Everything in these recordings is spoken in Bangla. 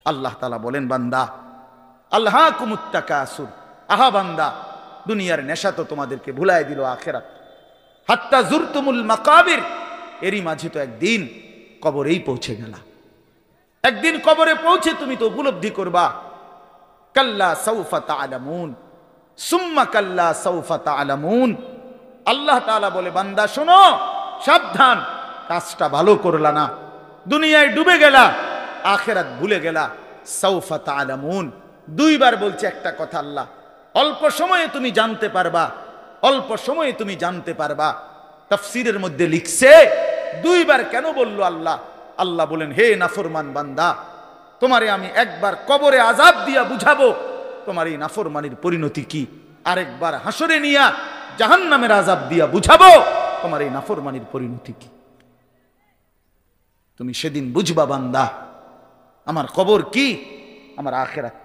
আল্লাহ তাআলা বলেন, বান্দা আল্লাহাকুমুত তাকাসুর, আহা বান্দা, দুনিয়ার নেশা তো তোমাদেরকে ভুলায় দিল আখিরাত। হাত্তা জুরতুমুল মাকাবির, এরই মাঝে তো একদিন কবরেই পৌঁছে গেলা। একদিন কবরে পৌঁছে তুমি তো উপলব্ধি করবা, কাল্লা সাউফা তা'লামুন সুম্মা কাল্লা সাউফা তা'লামুন। আল্লাহ তাআলা বলে, বান্দা শোনো, সাবধান, কাজটা ভালো করলা না, দুনিয়ায় ডুবে গেলা, আখিরাত ভুলে গেলা। সাউফা তা'লামুন, দুইবার বলছে একটা কথা আল্লাহ। অল্প সময়ে তুমি জানতে পারবা, অল্প সময়ে তুমি জানতে পারবা। তাফসীরের মধ্যে লিখছে দুইবার কেন বলল আল্লাহ? আল্লাহ বলেন, হে নাফরমান বান্দা, তোমারে আমি একবার কবরে আযাব দিয়া বুঝাবো তোমার এই নাফরমানির পরিণতি কি, আরেকবার হাসরে নিয়া জাহান্নামের আযাব দিয়া বুঝাবো তোমার এই নাফরমানির পরিণতি কি। তুমি সেদিন বুঝবা বান্দা, আমার কবর কি, আমার আখিরাত।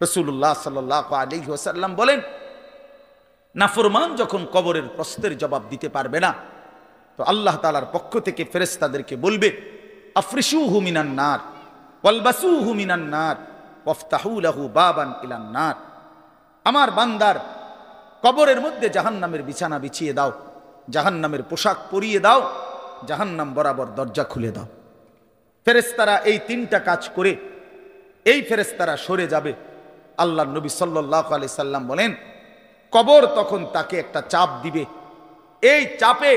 রাসূলুল্লাহ সাল্লাল্লাহু আলাইহি ওয়াসাল্লাম বলেন, নাফরমান যখন কবরের প্রশ্নের জবাব দিতে পারবে না, তো আল্লাহ তাআলার পক্ষ থেকে ফেরেশতাদেরকে বলবে, আফরিশুহু মিনান নার ওয়ালবাসুহু মিনান নার ওয়াফতাহু লাহু বাবান ইলান নার। আমার বান্দার কবরের মধ্যে জাহান্নামের বিছানা বিছিয়ে দাও, জাহান্নামের পোশাক পরিয়ে দাও, জাহান্নাম বরাবর দরজা খুলে দাও। ফেরেশতারা এই তিনটা কাজ করে এই ফেরেশতারা সরে যাবে। আল্লাহর নবী সাল্লাল্লাহু আলাইহি সাল্লাম বলেন, কবর তখন তাকে একটা চাপ দিবে, এই চাপে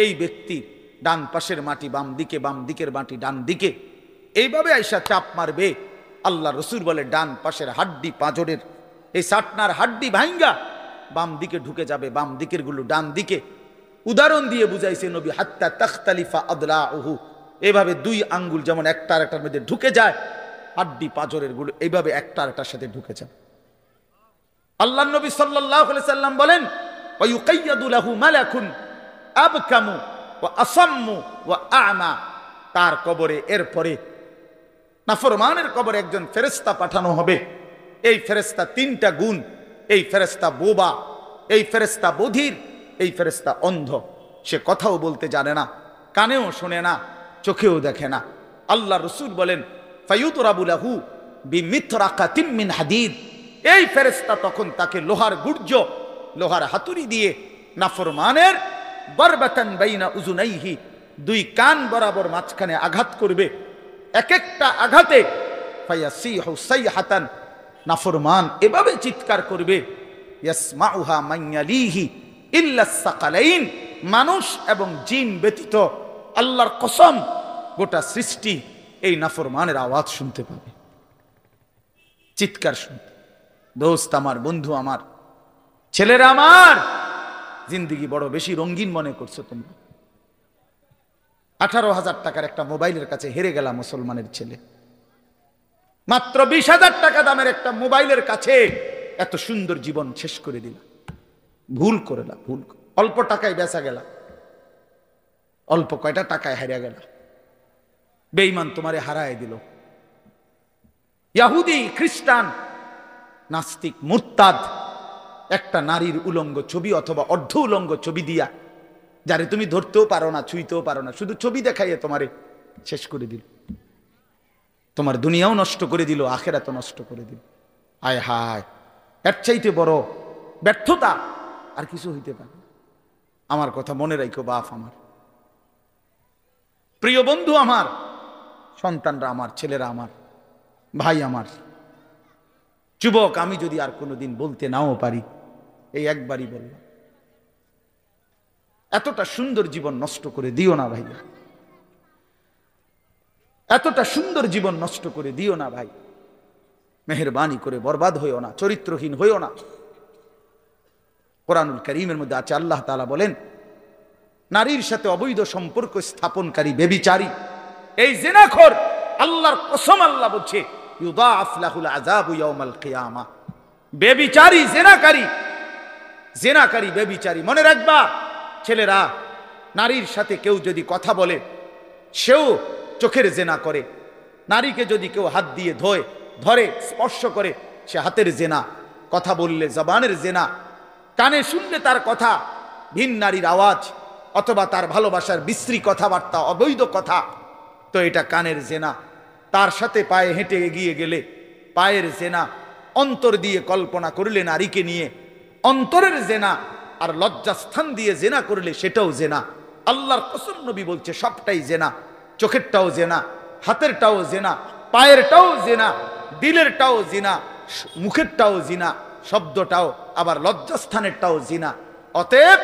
এই ব্যক্তি ডান পাশের মাটি বাম দিকে, বাম দিকের মাটি ডান দিকে, এইভাবে আইসা চাপ মারবে। আল্লাহ রসুল বলে, ডান পাশের হাড্ডি পাঁজরের এই সাটনার হাড্ডি ভাঙ্গা বাম দিকে ঢুকে যাবে, বাম দিকের গুলো ডান দিকে। উদাহরণ দিয়ে বুঝাইছে নবী, হাত্তা তাখতালিফা আদলাউহু, এইভাবে দুই আঙ্গুল যেমন একটা আরেকটার মধ্যে ঢুকে যায়, হাড্ডি পাঁজরের গুলো এইভাবে একটা আরেকটার সাথে ঢুকে যায়। আল্লাহ নবী সাল্লাল্লাহু আলাইহি সাল্লাম বলেন, ওয়া ইউকাইয়াদু লাহু মালাকুন আবকামু ওয়া আসাম্মু ওয়া আ'মা। তার কবরে এরপরে নাফরমানের কবরে একজন ফেরেশতা পাঠানো হবে। এই ফেরেশতা তিনটা গুণ, এই ফেরেশতা বোবা, এই ফেরেশতা বধির, এই ফেরেশতা অন্ধ। সে কথাও বলতে জানে না, কানেও শোনে না, চোখেও দেখে না। আল্লাহ রসুল বলেন, ফায়ুতরাবু লাহু বিমিথরাকাতিম মিন হাদিদ। এই ফেরেশতা তখন তাকে লোহার গুর্জ, লোহার হাতুড়ি দিয়ে নাফরমানের বারবাতান বাইনা উযুনাইহি, দুই কান বরাবর মাঝখানে আঘাত করবে। এক একটা আঘাতে ফায়াসিহু সাইহাতান, নাফরমান এভাবে চিৎকার করবে, ইয়াসমাউহা মান ইয়ালিহি ইল্লা সাকালাইন, মানুষ এবং জিন ব্যতীত আল্লাহর কসম গোটা সৃষ্টি এই নাফরমানের আওয়াজ শুনতে পাবে, চিৎকার শুনতে। দোস্ত আমার, বন্ধু আমার, ছেলেরা আমার, জিন্দেগি বড় বেশি রঙিন মনে করছো তোমরা। 18,000 টাকার একটা মোবাইলের কাছে হেরে গেলা মুসলমানের ছেলে। মাত্র 20,000 টাকা দামের একটা মোবাইলের কাছে এত সুন্দর জীবন শেষ করে দিলা। ভুল করেলা, ভুল। অল্প টাকায় বেচা গেলা, অল্প কয়টা টাকায় হারিয়ে গেলা। বেঈমান তোমারে হারায় দিল। ইহুদি, খ্রিস্টান, নাস্তিক, মুরতাদ একটা নারীর উলঙ্গ ছবি অথবা অর্ধ উলঙ্গ ছবি দিয়া, যারে তুমি ধরতেও পারো না, ছুঁইতেও পারো না, শুধু ছবি দেখাইয়ে তোমারে শেষ করে দিল। তোমার দুনিয়াও নষ্ট করে দিল, আখিরাতও নষ্ট করে দিল। হায় হায়, এর চাইতে বড় ব্যর্থতা আর কিছু হইতে পারে। আমার কথা মনে রাখো বাপ আমার, প্রিয় বন্ধু আমার, সন্তানরা আমার, ছেলেরা আমার, ভাই আমার, যুবক, আমি যদি আর কোনোদিন বলতে নাও পারি, এই একবারই বললাম, এতটা সুন্দর জীবন নষ্ট করে দিও না ভাইয়া, এতটা সুন্দর জীবন নষ্ট করে দিও না ভাই। মেহেরবানি করে বরবাদ হইও না, চরিত্রহীন হইও না। কোরআনুল কারীমের মধ্যে আছে, আল্লাহ তাআলা বলেন, নারীর সাথে অবৈধ সম্পর্ক স্থাপনকারী ব্যভিচারী, এই জিনাখোর, আল্লাহর কসম আল্লাহ বলছে, ইউদাআফ লাহুল আযাবু ইয়াউমাল কিয়ামা। ব্যভিচারী, জিনাকারী, জিনাকারী, ব্যভিচারী। মনে রাখবা ছেলেরা, নারীর সাথে কেউ যদি কথা বলে, সেও চোখের জেনা করে। নারীকে যদি কেউ হাত দিয়ে ধরে স্পর্শ করে, সে হাতের জেনা। কথা বললে জবানের জেনা, কানে শুনলে তার কথা ভিন নারীর আওয়াজ অথবা তার ভালোবাসার বিশ্রী কথাবার্তা, অবৈধ কথা, তো এটা কানের জেনা। তার সাথে পায়ে হেঁটে এগিয়ে গেলে পায়ের জেনা, অন্তর দিয়ে কল্পনা করলে নারীকে নিয়ে অন্তরের জেনা, আর লজ্জাস্থান দিয়ে জেনা করলে সেটাও জেনা। আল্লাহর কসম নবী বলছে সবটাই জেনা। চোখেরটাও জেনা, হাতেরটাও জেনা, পায়েরটাও জেনা, দিলেরটাও জিনা, মুখেরটাও জিনা, শব্দটাও আবার লজ্জাস্থানেরটাও জিনা। অতএব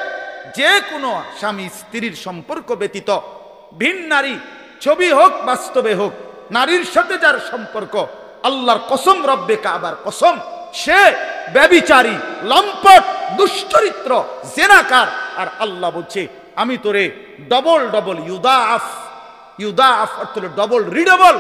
যে কোনো স্বামী স্ত্রীর সম্পর্ক ব্যতীত ভিন নারী, ছবি হোক বাস্তবে হোক, নারীর সাথে যার সম্পর্ক, আল্লাহর কসম, রব্বে কাবার কসম, সে ব্যভিচারী, লম্পট, দুশ্চরিত্র, জেনাকার। আর আল্লাহ বলছে আমি তোরে ডবল ডবল ইউদাফ, ইউদাফ অর্থ হলো ডবল রিডবল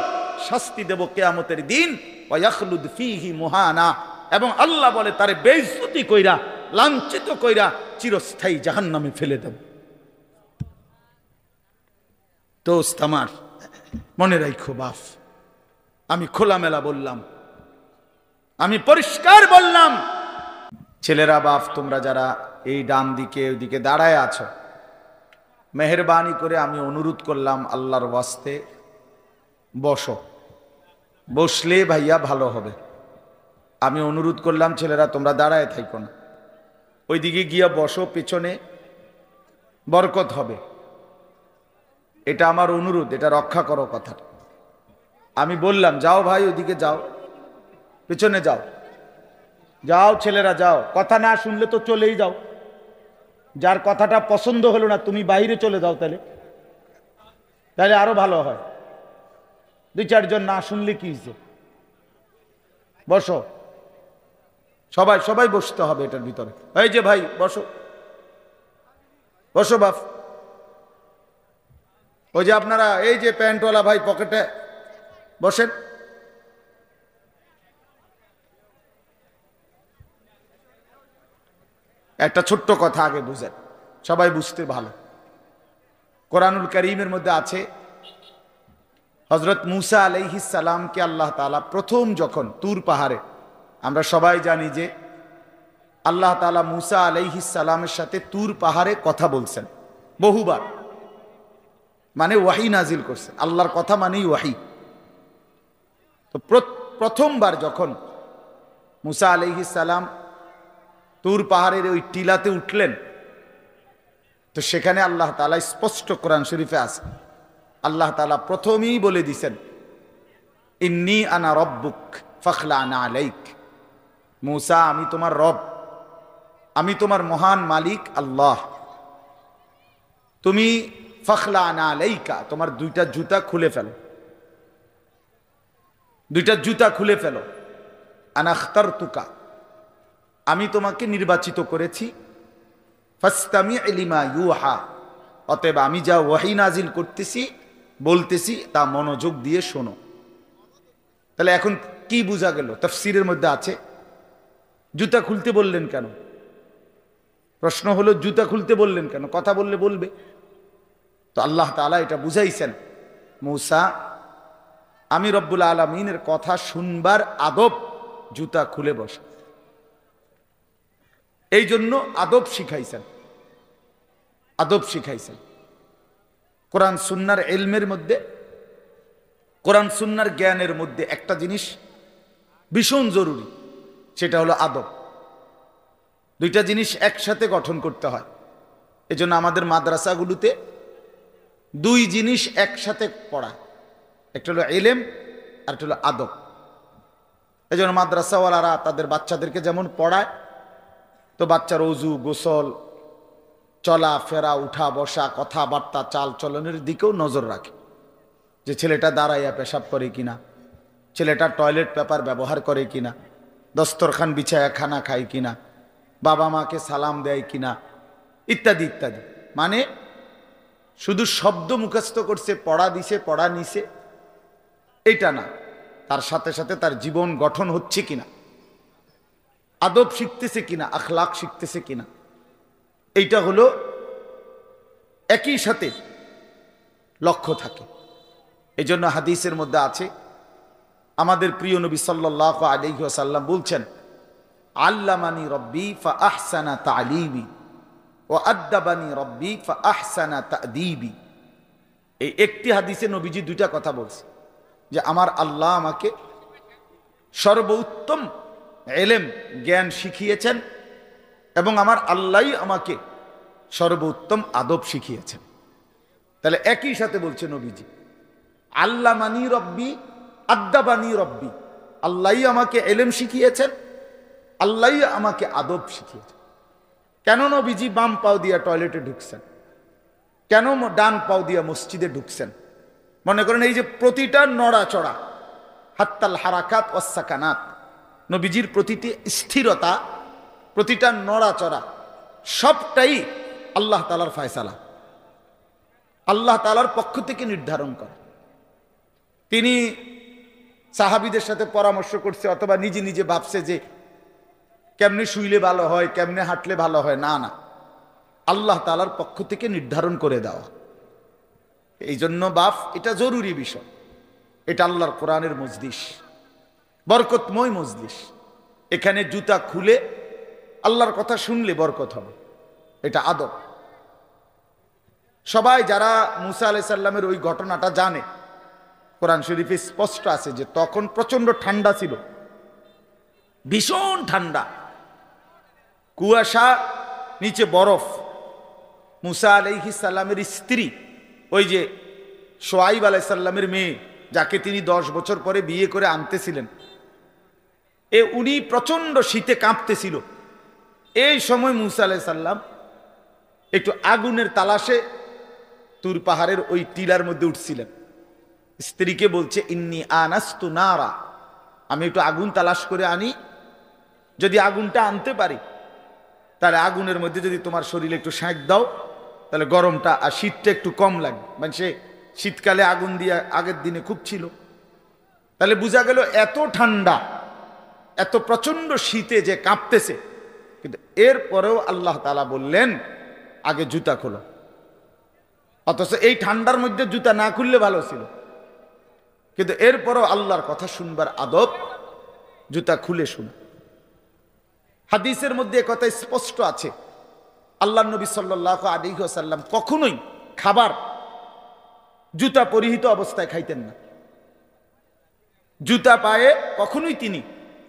শাস্তি দেব কিয়ামতের দিন। ওয়াখলুদ ফীহি মুহানা, এবং আল্লাহ বলে তারে বেইজ্জতি কইরা, লাঞ্ছিত কইরা চিরস্থায়ী জাহান্নামে ফেলে দেব। দোস্ত আমার, মনে রাখো বাপ, আমি খোলামেলা বললাম, আমি পরিষ্কার বললাম। ছেলেরা বাপ, তোমরা যারা এই ডান দিকে ওইদিকে দাঁড়ায় আছো, মেহেরবানি করে আমি অনুরোধ করলাম আল্লাহর ওয়াস্তে বসো। বসলে ভাইয়া ভালো হবে। আমি অনুরোধ করলাম ছেলেরা তোমরা দাঁড়ায় থাকো না, ওইদিকে গিয়া বসো, পেছনে বরকত হবে। এটা আমার অনুরোধ, এটা রক্ষা করো কথাটা। আমি বললাম যাও ভাই, ওইদিকে যাও, পেছনে যাও, যাও ছেলেরা যাও। কথা না শুনলে তো চলেই যাও। যার কথাটা পছন্দ হলো না তুমি বাইরে চলে যাও, তাহলে আরো ভালো হয়। দুই চারজন না শুনলে কি হয়েছে? বসো সবাই, সবাই বসতে হবে এটার ভিতরে। এই যে ভাই বসো, বসো বাপ। ওই যে আপনারা এই যে প্যান্টওয়ালা ভাই পকেটে বসেন। একটা ছোট্ট কথা আগে বুঝেন, সবাই বুঝতে ভালো। কোরআনুল কারীমের মধ্যে আছে হযরত মূসা আলাইহিস সালামকে আল্লাহ তাআলা প্রথম যখন তুর পাহাড়ে, আমরা সবাই জানি যে আল্লাহ তাআলা মূসা আলাইহিস সালামের সাথে তুর পাহাড়ে কথা বলছেন বহুবার, মানে ওয়াহি নাজিল করছেন। আল্লাহর কথা মানেই ওয়াহি। তো প্রথমবার যখন মূসা আলাইহিস সালাম তুর পাহাড়ের ওই টিলাতে উঠলেন, তো সেখানে আল্লাহ তাআলা স্পষ্ট কোরআন শরীফে আছে, আল্লাহ তাআলা প্রথমেই বলে দিছেন ইন্নী আনা রব্বুক ফাখলা'না আলাইক। মূসা, আমি তোমার রব, আমি তোমার মহান মালিক আল্লাহ। তুমি ফাখলা'না আলাইকা, তোমার দুইটা জুতা খুলে ফেলো, দুইটা জুতা খুলে ফেলো। আনা আখতারতুকা, আমি তোমাকে নির্বাচিত করেছি। ফাসতামি' লিমা ইউহা, অতএব আমি যা ওয়াহি নাজিল করতেছি, বলতেছি, তা মনোযোগ দিয়ে শোনো। তাহলে এখন কি বোঝা গেল? তাফসীরের মধ্যে আছে জুতা খুলতে বললেন কেন? প্রশ্ন হলো জুতা খুলতে বললেন কেন? কথা বললে বলবে। তো আল্লাহ তাআলা এটা বুঝাইছেন, মূসা, আমি রব্বুল আলামিনের কথা শুনবার আদব, জুতা খুলে বস। এই জন্য আদব শিখাইছেন, আদব শিখাইছেন। কোরআন সুন্নাহর ইলমের মধ্যে, কোরআন সুন্নাহর জ্ঞানের মধ্যে একটা জিনিস ভীষণ জরুরি, সেটা হলো আদব। দুইটা জিনিস একসাথে গঠন করতে হয়। এজন্য আমাদের মাদ্রাসাগুলোতে দুই জিনিস একসাথে পড়ায়, একটা হলো ইলম আর একটা হলো আদব। এজন্য মাদ্রাসাওয়ালারা তাদের বাচ্চাদেরকে যেমন পড়ায়, তো বাচ্চার ওযু, গোসল, চলা ফেরা, উঠা বসা, কথাবার্তা, চাল চলনের দিকেও নজর রাখে, যে ছেলেটা দাঁড়াইয়া পেশাব করে কিনা, ছেলেটা টয়লেট পেপার ব্যবহার করে কিনা, দস্তরখান বিছায়া খানা খায় কিনা, বাবা মাকে সালাম দেয় কিনা, ইত্যাদি ইত্যাদি। মানে শুধু শব্দ মুখস্থ করছে, পড়া দিছে, পড়া নিছে, এটা না, তার সাথে সাথে তার জীবন গঠন হচ্ছে কিনা, আদব শিখতেছে কিনা, আখলাক শিখতেছে কিনা, এইটা হলো একই সাথে লক্ষ্য থাকে। এই জন্য হাদিসের মধ্যে আছে, আমাদের প্রিয় নবী সাল্লাল্লাহু আলাইহি ওয়াসাল্লাম বলছেন, আল্লামানি রব্বি ফা আহসানা তা'লিমি ওয়া আদ্দাবানি রব্বি ফা আহসানা তা'দীবি। এই একটি হাদিসে নবীজি দুইটা কথা বলছে। যে আমার আল্লাহ আমাকে সর্বোত্তম এলেম জ্ঞান শিখিয়েছেন এবং আমার আল্লাহই আমাকে সর্বোত্তম আদব শিখিয়েছেন। তাহলে একই সাথে বলছে নবীজি, আল্লামানি রব্বি আদ্দাবানি রব্বি, আল্লাহই আমাকে এলেম শিখিয়েছেন, আল্লাহই আমাকে আদব শিখিয়েছেন। কেন নবীজি বাম পাও দিয়া টয়লেটে ঢুকছেন? কেন ডান পাও দিয়া মসজিদে ঢুকছেন? মনে করেন এই যে প্রতিটা নড়াচড়া, হাত্তাল হারাকাত ওয়াসসাকানাত, নবীজির প্রতিটি স্থিরতা, প্রতিটা নড়াচড়া সবটাই আল্লাহ তাআলার ফয়সালা, আল্লাহ তাআলার পক্ষ থেকে নির্ধারণ করা। তিনি সাহাবীদের সাথে পরামর্শ করছে অথবা নিজে নিজে ভাবছে যে কেমনে শুইলে ভালো হয়, কেমনে হাঁটলে ভালো হয়, না না, আল্লাহ তাআলার পক্ষ থেকে নির্ধারণ করে দেওয়া। এই জন্য বাপ, এটা জরুরি বিষয়। এটা আল্লাহর কোরআনের মজলিস, বরকতময় মজলিস। এখানে জুতা খুলে আল্লাহর কথা শুনলে বরকত হবে, এটা আদব। সবাই যারা মুসা আলাইহিস সালামের ওই ঘটনাটা জানে, কোরআন শরীফে স্পষ্ট আছে যে তখন প্রচন্ড ঠান্ডা ছিল, ভীষণ ঠান্ডা, কুয়াশা, নিচে বরফ। মুসা আলাইহিস সালামের স্ত্রী, ওই যে শোয়াইব আলাইহিস সালামের মেয়ে, যাকে তিনি 10 বছর পরে বিয়ে করে আনতেছিলেন, উনি প্রচন্ড শীতে কাঁপতেছিল। এই সময় মুসা আলাইহিস সালাম একটু আগুনের তালাশে তুর পাহাড়ের ওই টিলার মধ্যে উঠছিলেন। স্ত্রীকে বলছে, ইন্নী আনাস্তু নারা, আমি একটু আগুন তালাশ করে আনি, যদি আগুনটা আনতে পারি তাহলে আগুনের মধ্যে যদি তোমার শরীরে একটু সেঁক দাও তাহলে গরমটা আর শীতটা একটু কম লাগবে। মানে সে শীতকালে আগুন দিয়ে আগের দিনে খুব ছিল, তাহলে বোঝা গেল এত ঠান্ডা, এত প্রচন্ড শীতে যে কাঁপতেছে। কিন্তু এরপরেও আল্লাহ তাআলা বললেন আগে জুতা খোলো। অথচ এই ঠান্ডার মধ্যে জুতা না খুললে ভালো ছিল, কিন্তু এরপরও আল্লাহর কথা শুনবার আদব, জুতা খুলে শুনো। হাদিসের মধ্যে কথা স্পষ্ট আছে, আল্লাহর নবী সাল্লাল্লাহু আলাইহি ওয়াসাল্লাম কখনোই খাবার জুতা পরিহিত অবস্থায় খাইতেন না। জুতা পায়ে কখনোই তিনি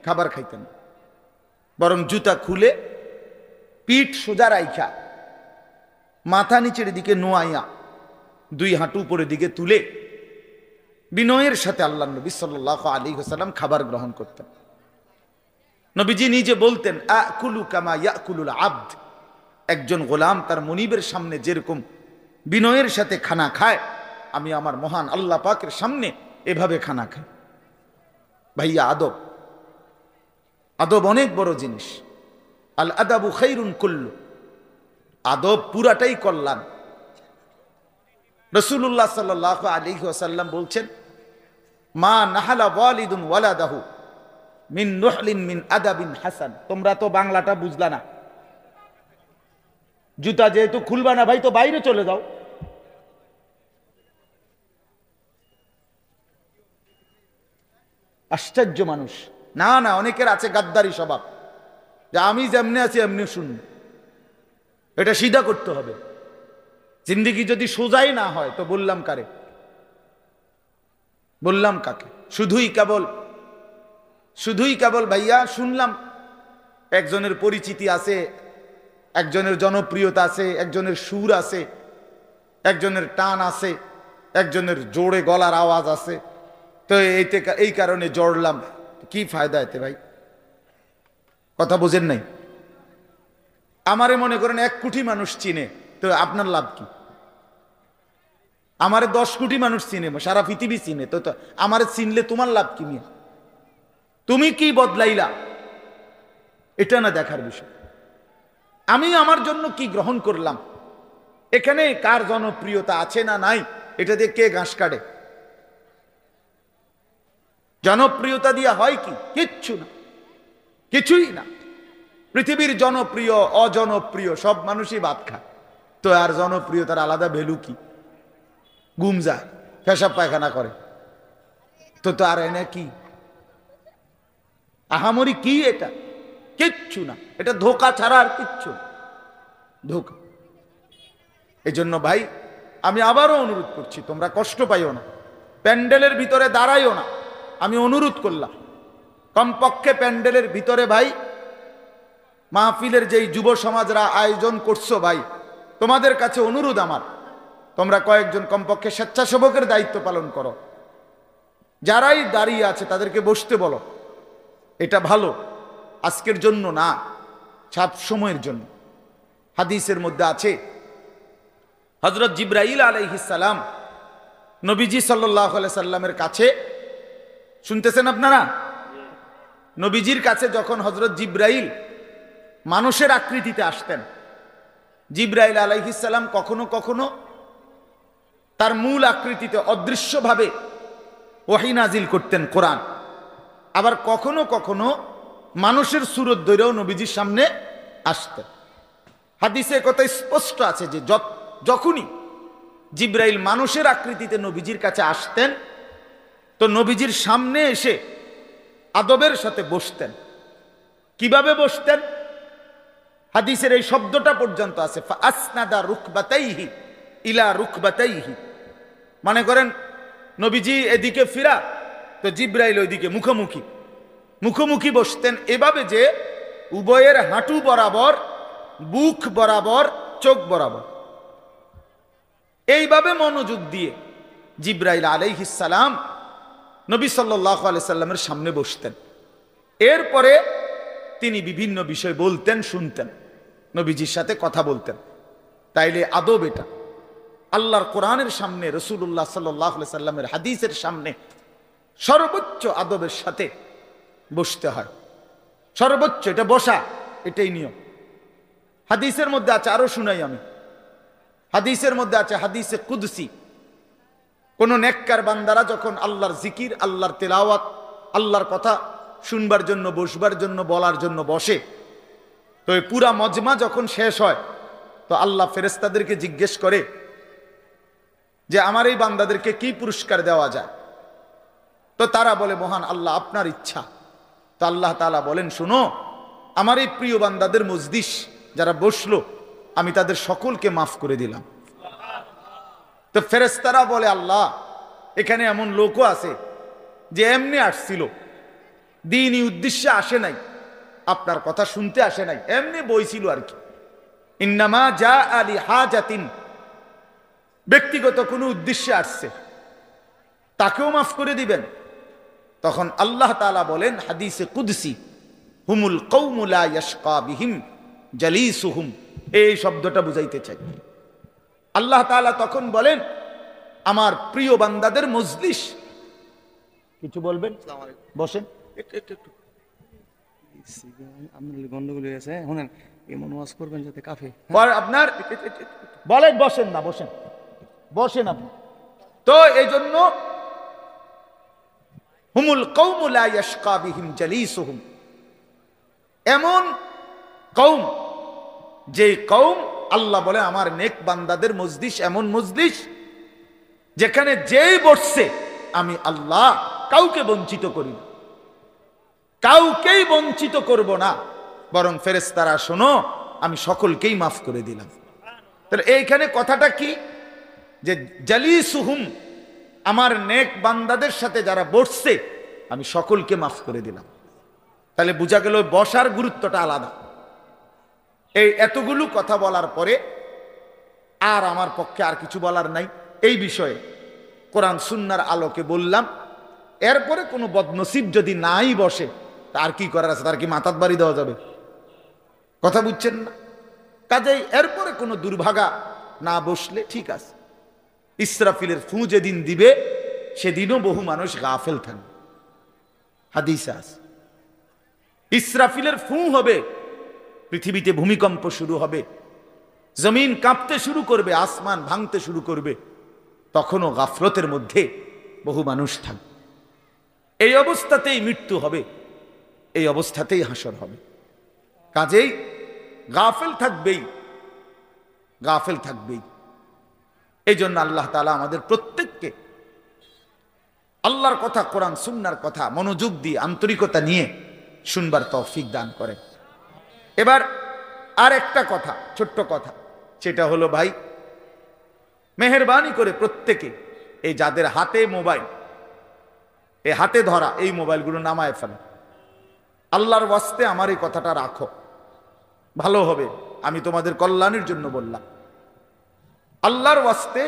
খাবার খাইতেন না, বরং জুতা খুলে পিঠ সোজা রাইখা, মাথা নিচের দিকে নোয়াইয়া, 2 হাঁটু উপরের দিকে তুলে বিনয়ের সাথে আল্লাহর নবী সাল্লাল্লাহু আলাইহি ওয়াসাল্লাম খাবার গ্রহণ করতেন। নবীজি নিজে বলতেন, আকুলু কামা ইয়াকুলুল আবদ, একজন গোলাম তার মনিবের সামনে যেরকম বিনয়ের সাথে খানা খায়, আমি আমার মহান আল্লাহ পাকের সামনে এভাবে খানা খাই। ভাইয়া, আদব, আদব অনেক বড় জিনিস। আল আদাবু খাইরুন কুল্লু, আদব পুরাটাই কল্যাণ। রাসূলুল্লাহ সাল্লাল্লাহু আলাইহি ওয়াসাল্লাম বলছেন, মা নাহালা ওয়ালিদুন ওয়ালাদাহু মিন নুহলিন মিন আদাবিন হাসান। তোমরা তো বাংলাটা বুঝলা না, জুতা যেহেতু খুলবা না ভাই, তো বাইরে চলে যাও। আশ্চর্য মানুষ। না না, অনেকের আছে গাদ্দারি স্বভাব, যে আমি যেমনি আছি এমনি শুনব। এটা সিধা করতে হবে। জিন্দেগি যদি সোজাই না হয় তো বললাম কারে, বললাম কাকে? শুধুই কেবল ভাইয়া শুনলাম, একজনের পরিচিতি আছে, একজনের জনপ্রিয়তা আছে, একজনের সুর আছে, একজনের টান আছে, একজনের জোরে গলার আওয়াজ আছে, তো এই কারণে জড়লাম। কি ফায়দা এতে ভাই? কথা বোঝেন নাই? আমারে মনে করেন 1 কোটি মানুষ চিনে, তো আপনার লাভ কি? আমারে 10 কোটি মানুষ চিনে, সারা পৃথিবী চিনে, তো আমারে চিনলে তোমার লাভ কি? নিয়ে তুমি কি বদলাইলা, এটা না দেখার বিষয়। আমি আমার জন্য কি গ্রহণ করলাম, এখানে কার জনপ্রিয়তা আছে না নাই, এটা দিয়ে কে ঘাস কাটে? জনপ্রিয়তা দিয়ে হয় কি? কিচ্ছু না, কিছুই না। পৃথিবীর জনপ্রিয় অজনপ্রিয় সব মানুষই ভাত খায়, তো আর জনপ্রিয়তার আলাদা ভ্যালু কি? ঘুম যায়, পেশাব পায়খানা করে, তো আর এনে কি আহামরি কি? এটা কিচ্ছু না, এটা ধোঁকা ছাড়া আর কিচ্ছু, ধোঁকা। এই জন্য ভাই আমি আবারও অনুরোধ করছি, তোমরা কষ্ট পাইও না। প্যান্ডেলের ভিতরে দাঁড়াইও না, আমি অনুরোধ করলাম। কমপক্ষে প্যান্ডেলের ভিতরে ভাই, মাহফিলের যেই যুব সমাজরা আয়োজন করছো ভাই, তোমাদের কাছে অনুরোধ আমার, তোমরা কয়েকজন কমপক্ষে স্বেচ্ছাসেবকের দায়িত্ব পালন করো। যারাই দাঁড়িয়ে আছে তাদেরকে বসতে বলো। এটা ভালো, আজকের জন্য না, সব সময়ের জন্য। হাদিসের মধ্যে আছে হযরত জিবরাইল আলাইহিস সালাম নবীজি সাল্লাল্লাহু আলাইহি সাল্লামের কাছে, শুনতেছেন আপনারা, নবীজির কাছে যখন হযরত জিবরাইল মানুষের আকৃতিতে আসতেন, জিবরাইল আলাইহিস সালাম কখনো কখনো তার মূল আকৃতিতে অদৃশ্যভাবে ওহী নাজিল করতেন কোরআন, আবার কখনো কখনো মানুষের সুরত ধরেও নবীজির সামনে আসতেন। হাদিসে কথা স্পষ্ট আছে যে যখনই জিবরাইল মানুষের আকৃতিতে নবীজির কাছে আসতেন, তো নবীজির সামনে এসে আদবের সাথে বসতেন। কিভাবে বসতেন? হাদিসের এই শব্দটা পর্যন্ত আছে, ফাসনাদা রুকবাতাইহি ইলা রুকবাতাইহি। মানে করেন নবীজি এদিকে ফিরা, তো জিবরাইল ওইদিকে মুখোমুখি মুখোমুখি বসতেন, এভাবে যে উভয়ের হাঁটু বরাবর, বুক বরাবর, চোখ বরাবর, এইভাবে মনোযোগ দিয়ে জিবরাইল আলাইহিস সালাম নবী সাল্লাল্লাহু আলাইহি সাল্লামের সামনে বসতেন। এরপরে তিনি বিভিন্ন বিষয় বলতেন, শুনতেন, নবীজির সাথে কথা বলতেন। তাইলে আদব এটা, আল্লাহর কোরআনের সামনে, রাসূলুল্লাহ সাল্লাল্লাহু আলাইহি সাল্লামের হাদিসের সামনে সর্বোচ্চ আদবের সাথে বসতে হয়। সর্বোচ্চ, এটা বসা, এটাই নিয়ম। হাদিসের মধ্যে আছে, আরো শুনাই আমি, হাদিসের মধ্যে আছে, হাদিসে কুদসি, কোন নেককার বান্দারা যখন আল্লাহর জিকির, আল্লাহর তেলাওয়াত, আল্লাহর কথা শুনবার জন্য, বসবার জন্য, বলার জন্য বসে, তো এই পুরা মজমা যখন শেষ হয়, তো আল্লাহ ফেরেশতাদেরকে জিজ্ঞেস করে যে আমার এই বান্দাদেরকে কি পুরস্কার দেওয়া যায়? তো তারা বলে, মহান আল্লাহ, আপনার ইচ্ছা। তো আল্লাহ তাআলা বলেন, শুনো, আমার এই প্রিয় বান্দাদের মজলিস যারা বসলো, আমি তাদের সকলকে মাফ করে দিলাম। তো ফেরেশতারা বলে, আল্লাহ, এখানে এমন লোকও আছে যে এমনি আসছিল, দ্বীনি উদ্দেশ্যে আসে নাই, আপনার কথা শুনতে আসে নাই, এমনি বইছিল আর কি, ইন্নামা জা আলি হাজাতিন, ব্যক্তিগত কোনো উদ্দেশ্যে আসছে, তাকেও মাফ করে দিবেন। তখন আল্লাহ তাআলা বলেন হাদিসে কুদসি, হুমুল কওমু লা ইয়াশকা বিহিম জালিসুহুম, এই শব্দটা বুঝাইতে চাই। আল্লাহ তাআলা তখন বলেন, আমার প্রিয় বান্দাদের মজলিস, কিছু বলবেন? বসেন, গন্ডগোল হয়ে গেছে, শুনেন, এমন ওয়াজ করবেন যাতে কাফে আপনার বলেন, বসেন না, বসেন, বসেন আপনি। তো এই জন্য হুমুল কওমু লা ইয়াশকা বিহিম জালিসুহুম, এমন কওম, যে কওম, আল্লাহ বলে আমার নেক বান্দাদের মজলিস এমন মজলিস যেখানে যেই বসছে আমি আল্লাহ কাউকে বঞ্চিত করি না, কাউকেই বঞ্চিত করব না, বরং ফেরেশতারা শোনো, আমি সকলকেই মাফ করে দিলাম। তাহলে এইখানে কথাটা কি, যে জালিসুহুম, আমার নেক বান্দাদের সাথে যারা বসছে আমি সকলকে মাফ করে দিলাম। তাহলে বোঝা গেল বসার গুরুত্বটা আলাদা। এই এতগুলো কথা বলার পরে আর আমার পক্ষে আর কিছু বলার নাই এই বিষয়ে, কোরআন সুন্নাহর আলোকে বললাম। এরপরে কোনো বদনসিব যদি নাই বসে, তার কি করার আছে? তার কি মাথাত বাড়ি দেওয়া যাবে? কথা বুঝছেন না? কাজেই এরপরে কোনো দুর্ভাগা না বসলে ঠিক আছে। ইসরাফিলের ফু যেদিন দিবে সেদিনও বহু মানুষ গাফেল থাকবে, হাদিসে আছে। ইসরাফিলের ফু হবে, পৃথিবীতে ভূমিকম্প শুরু হবে, জমিন কাঁপতে শুরু করবে, আসমান ভাঙতে শুরু করবে, তখনও গাফলতের মধ্যে বহু মানুষ থাকবে। এই অবস্থাতেই মৃত্যু হবে, এই অবস্থাতেই হাসর হবে। কাজেই গাফেল থাকবেই, গাফেল থাকবেই। এই জন্য আল্লাহ তাআলা আমাদের প্রত্যেককে আল্লাহর কথা, কোরআন সুন্নাহর কথা মনোযোগ দিয়ে, আন্তরিকতা নিয়ে শুনবার তৌফিক দান করেন। এবার আর একটা কথা, ছোট্ট কথা, সেটা হলো ভাই, মেহেরবানি করে প্রত্যেকে এই যাদের হাতে মোবাইল, এই হাতে ধরা এই মোবাইলগুলো নামায় ফেলে। আল্লাহর ওয়াস্তে আমার এই কথাটা রাখো, ভালো হবে, আমি তোমাদের কল্যাণের জন্য বললাম। আল্লাহর ওয়াস্তে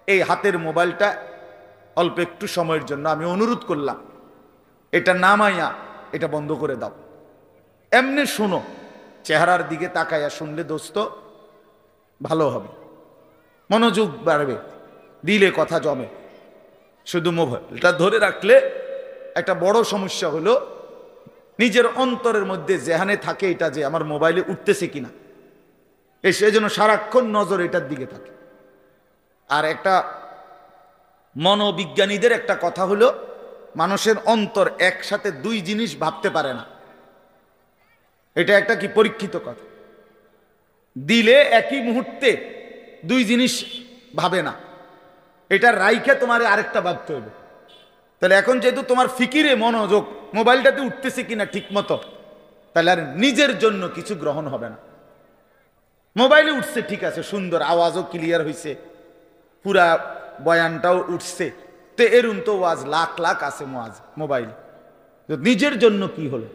এই হাতের মোবাইলটা অল্প একটু সময়ের জন্য আমি অনুরোধ করলাম, এটা নামাইয়া এটা বন্ধ করে দাও। এমনি শোনো, চেহারার দিকে তাকাইয়া শুনলে দোস্ত ভালো হবে, মনোযোগ বাড়বে, দিলে কথা জমে। শুধু মোবাইলটা ধরে রাখলে একটা বড় সমস্যা হলো নিজের অন্তরের মধ্যে জেহানে থাকে এটা যে আমার মোবাইলে উঠতেছে কিনা, সেই জন্য সারাক্ষণ নজর এটার দিকে থাকে। আর একটা মনোবিজ্ঞানীদের একটা কথা হলো মানুষের অন্তর একসাথে দুই জিনিস ভাবতে পারে না। এটা একটা কি পরীক্ষিত কথা, দিলে একই মুহূর্তে দুই জিনিস ভাবে না, এটা রাইখে তোমার আরেকটা ভাবতে হবে। তাহলে এখন যেহেতু তোমার ফিকিরে মনোযোগ মোবাইলটাতে উঠতেছে কিনা ঠিক মতো, তাহলে আর নিজের জন্য কিছু গ্রহণ হবে না। মোবাইলে উঠছে ঠিক আছে, সুন্দর, আওয়াজও ক্লিয়ার হয়েছে, পুরা বয়ানটাও উঠছে, তো এরুন তো ওয়াজ লাখ লাখ আছে মোবাইল। নিজের জন্য কি হলো?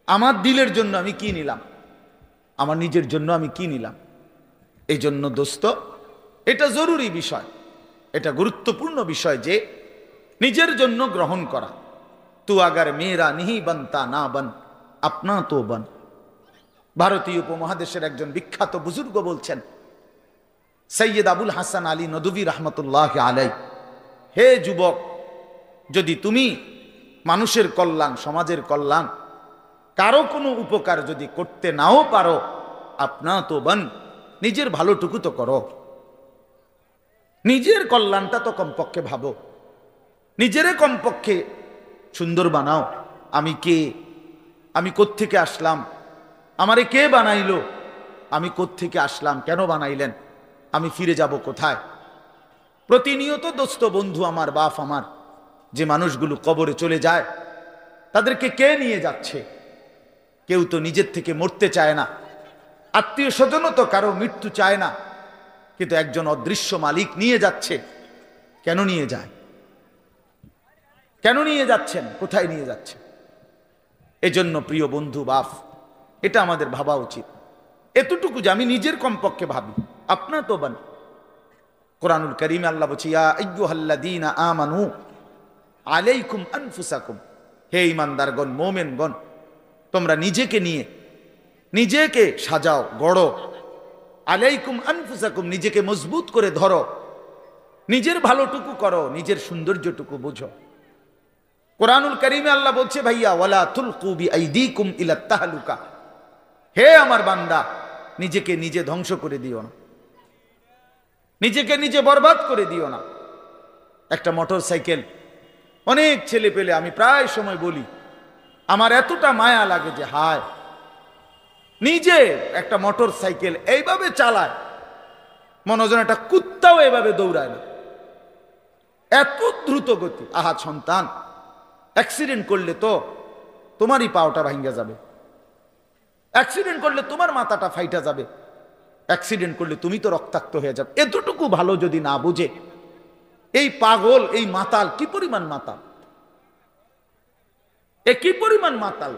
আমার দিলের জন্য আমি কি নিলাম? আমার নিজের জন্য আমি কি নিলাম? এই জন্য দোস্ত এটা জরুরি বিষয়, এটা গুরুত্বপূর্ণ বিষয় যে নিজের জন্য গ্রহণ করা। তু আগার মেয়েরা নিহি বনতা না বন, আপনা তো বন। ভারতীয় উপমহাদেশের একজন বিখ্যাত বুজুর্গ বলছেন, সৈয়দ আবুল হাসান আলী নদভী রহমতুল্লাহ আলাই, হে যুবক, যদি তুমি মানুষের কল্যাণ, সমাজের কল্যাণ, কারো কোনো উপকার যদি করতে নাও পারো, আপনা তো বন, নিজের ভালোটুকু তো করো, নিজের কল্যাণটা তো কমপক্ষে ভাবো, নিজেরে কমপক্ষে সুন্দর বানাও। আমি কে? আমি কোত্থেকে আসলাম? আমারে কে বানাইলো? আমি কোত্থেকে আসলাম? কেন বানাইলেন? আমি ফিরে যাব কোথায়? প্রতিনিয়ত দোস্ত বন্ধু আমার, বাপ আমার, যে মানুষগুলো কবরে চলে যায় তাদেরকে কে নিয়ে যাচ্ছে? কেউ তো নিজের থেকে মরতে চায় না, আত্মীয় স্বজনও তো কারো মৃত্যু চায় না, কিন্তু একজন অদৃশ্য মালিক নিয়ে যাচ্ছে। কেন নিয়ে যায়? কেন নিয়ে যাচ্ছেন? কোথায় নিয়ে যাচ্ছেন? এজন্য প্রিয় বন্ধু, বাপ, এটা আমাদের ভাবা উচিত, এতটুকু যে আমি নিজের কমপক্ষে ভাবি, আপনা তো বান। কোরআনুল কারীমে আল্লাহ বলছে, ইয়া আইয়ুহাল্লাযীনা আমানু আলাইকুম আনফুসাকুম, হে ঈমানদারগণ, মুমিনগণ, তোমরা নিজেকে নিয়ে নিজেকে সাজাও, গড়ো। আলাইকুম আনফুসাকুম, নিজেকে মজবুত করে ধরো, নিজের ভালোটুকু করো, নিজের সৌন্দর্যটুকু বুঝো। কোরআনুল কারীমে আল্লাহ বলছে, ভাইয়া ওয়ালা তুলকু বিআইদিকুম ইলা তাহলুকা, হে আমার বান্দা, নিজেকে নিজে ধ্বংস করে দিও না, নিজেকে নিজে বরবাদ করে দিও না। একটা মোটর সাইকেল, অনেক ছেলে পেলে, আমি প্রায় সময় বলি, আমার এতটা মায়া লাগে যে হায়, নিজে একটা মোটর সাইকেল এইভাবে চালায়, মনে হয় একটা কুত্তাও এভাবে দৌড়ায় না, এত দ্রুত গতি। আহা সন্তান, অ্যাক্সিডেন্ট করলে তো তোমারই পাওটা ভাঙ্গা যাবে, অ্যাক্সিডেন্ট করলে তোমার মাথাটা ফাইটা যাবে, অ্যাক্সিডেন্ট করলে তুমি তো রক্তাক্ত হয়ে যাবে। এতটুকু ভালো যদি না বুঝে এই পাগল, এই মাতাল, কি পরিমাণ মাতাল, এ কি পরিমাণ মাতাল!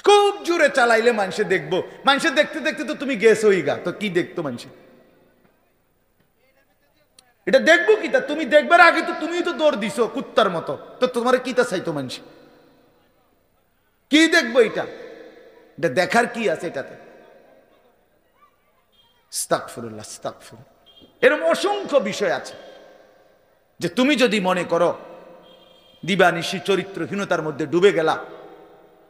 খুব জোরে চালাইলে মানুষে দেখবো, মানুষে দেখতে দেখতে তো তুমি গেছোই গা, তো কি দেখতো মানুষে? এটা দেখবো কি? তা তুমি দেখবার আগে তো তুমি তো দৌড় দিছো কুত্তার মতো, তো তোমার কি তা চাইতো মানুষ? কি দেখবো এটা? এটা দেখার কি আছে এটাতে? আস্তাগফিরুল্লাহ, আস্তাগফিরুল্লাহ। এরকম অসংখ্য বিষয় আছে যে তুমি যদি মনে করো দিবানিশি চরিত্রহীনতার মধ্যে ডুবে গেলা,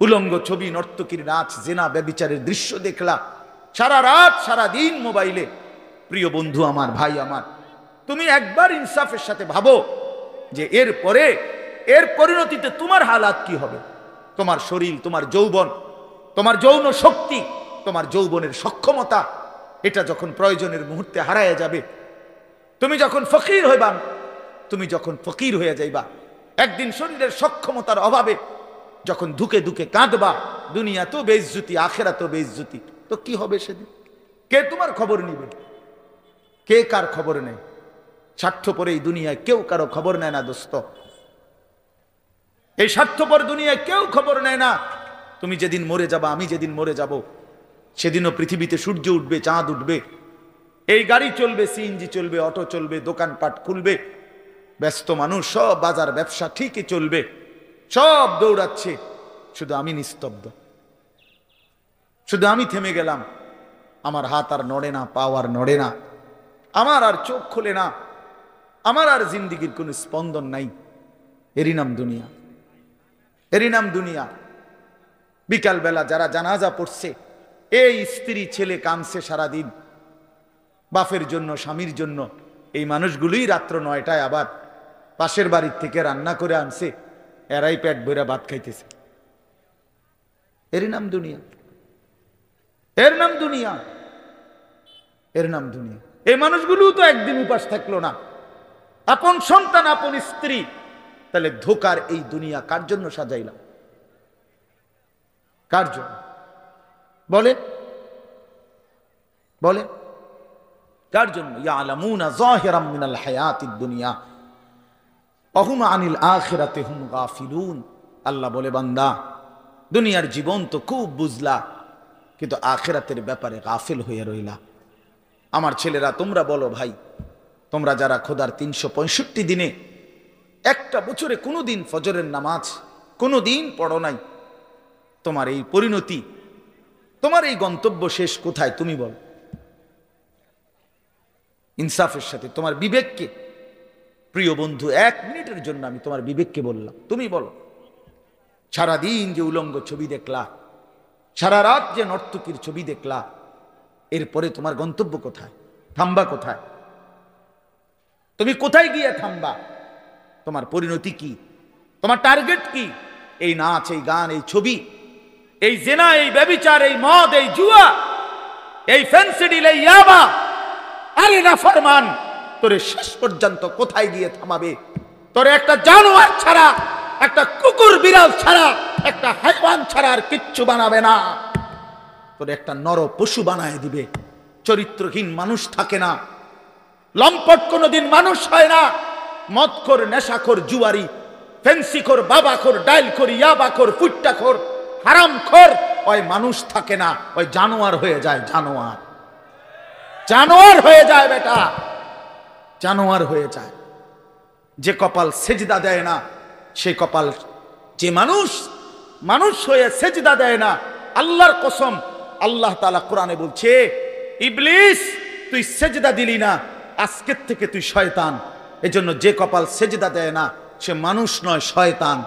উলঙ্গ ছবি, নর্তকীর নাচ, জেনা, ব্যভিচারের দৃশ্য দেখলা, সারা রাত সারা দিন মোবাইলে, প্রিয় বন্ধু আমার, ভাই আমার, তুমি একবার ইনসাফের সাথে ভাবো যে এরপরে এর পরিণতিতে তোমার হালাত কি হবে? তোমার শরীর, তোমার যৌবন, তোমার যৌন শক্তি, তোমার যৌবনের সক্ষমতা, এটা যখন প্রয়োজনের মুহূর্তে হারায় যাবে, তুমি যখন ফকির হইবা, তুমি যখন ফকির হয়ে যাইবা, একদিন শরীরের সক্ষমতার অভাবে যখন ধুকে ধুকে কাঁদবা, দুনিয়া তো বেইজ্জতি, আখেরাত তো বেইজ্জতি, তো কি হবে সেদিন? কে তোমার খবর নিবে? কে কার খবর নেই? স্বার্থপর এই দুনিয়ায় কেউ কারো খবর নেয় না দোস্ত, এই স্বার্থপর দুনিয়ায় কেউ খবর নেয় না। তুমি যেদিন মরে যাবা, আমি যেদিন মরে যাব, সেদিনও পৃথিবীতে সূর্য উঠবে, চাঁদ উঠবে, এই গাড়ি চলবে, সিএনজি চলবে, অটো চলবে, দোকানপাট খুলবে, ব্যস্ত মানুষ সব বাজার ব্যবসা ঠিকই চলবে, সব দৌড়াচ্ছে, শুধু আমি নিস্তব্ধ, শুধু আমি থেমে গেলাম। আমার হাত আর নড়ে না, পা আর নড়ে না, আমার আর চোখ খোলে না, আমার আর জিন্দিগির কোনো স্পন্দন নাই। এরই নাম দুনিয়া, এরই নাম দুনিয়া। বিকালবেলা যারা জানাজা পড়ছে, এই স্ত্রী ছেলে কাঁদছে সারাদিন বাপের জন্য, স্বামীর জন্য, এই মানুষগুলোই রাত্র 9টায় আবার পাশের বাড়ির থেকে রান্না করে আনছে, এরাই পেট ভরে ভাত খাইতেছে। এরই নাম দুনিয়া, এর নাম দুনিয়া, এর নাম দুনিয়া। এই মানুষগুলো তো একদিন উপাস থাকলো না, আপন সন্তান, আপন স্ত্রী। তাহলে ধোকার এই দুনিয়া কার জন্য সাজাইলাম? কার জন্য বলে, বলে কার জন্য? ইয়ালামুনা যাহিরাম মিনাল হায়াতিদ দুনিয়া ওয়া হুম আনিল আখিরাতি হুম গাফিলুন। আল্লাহ বলে, বান্দা দুনিয়ার জীবন তো খুব বুঝলা, কিন্তু আখিরাতের ব্যাপারে গাফিল হয়ে রইলা। আমার ছেলেরা, তোমরা বলো ভাই, তোমরা যারা খোদার 365 দিনে একটা বছরে কোনোদিন ফজরের নামাজ কোনোদিন পড়ো নাই, তোমার এই পরিণতি, তোমার এই গন্তব্য শেষ কোথায় তুমি বলো? ইনসাফের সাথে তোমার বিবেককে, প্রিয় বন্ধু, 1 মিনিটের জন্য আমি তোমার বিবেককে বললাম, তুমি বলো, সারাদিন যে উলঙ্গ ছবি দেখলা, সারা রাত যে নর্তকীর ছবি দেখলা, এরপরে তোমার গন্তব্য কোথায়? থামবা কোথায়? তুমি কোথায় গিয়ে থামবা? তোমার পরিণতি কি? তোমার টার্গেট কি? এই নাচ, এই গান, এই ছবি, এই জেনা, এই ব্যভিচার, এই মদ, এই জুয়া, এই ফেন্সিডিল, এই ইয়াবা, আরে নাফরমান, তোরে শেষ পর্যন্ত কোথায় গিয়ে থামাবে? তোরে একটা জানোয়ার ছাড়া, একটা কুকুর বিড়াল ছাড়া, একটা হাইওয়ান ছাড়া আর কিচ্ছু বানাবে না। তোরে একটা নর পশু বানায় দিবে। চরিত্রহীন মানুষ থাকে না, লম্পট কোনোদিন মানুষ হয় না। মদখোর, নেশাখোর, জুয়ারি, ফেন্সিখোর, বাবাখোর, ডাইলখোর, ইয়াবাখোর, ফুট্টাখোর, হারামখোর, ওই মানুষ থাকে না, ওই জানোয়ার হয়ে যায়। জানোয়ার, জানোয়ার হয়ে যায় বেটা, জানোয়ার হয়ে যায়। যে কপাল সেজদা দেয় না, সে কপাল, যে মানুষ মানুষ হয়ে সেজদা দেয় না, আল্লাহর কসম, আল্লাহ তাআলা কোরআনে বলছে, ইবলিস তুই সেজদা দিলি না, আজকের থেকে তুই শয়তান। এজন্য যে কপাল সেজদা দেয় না, সে মানুষ নয়, শয়তান।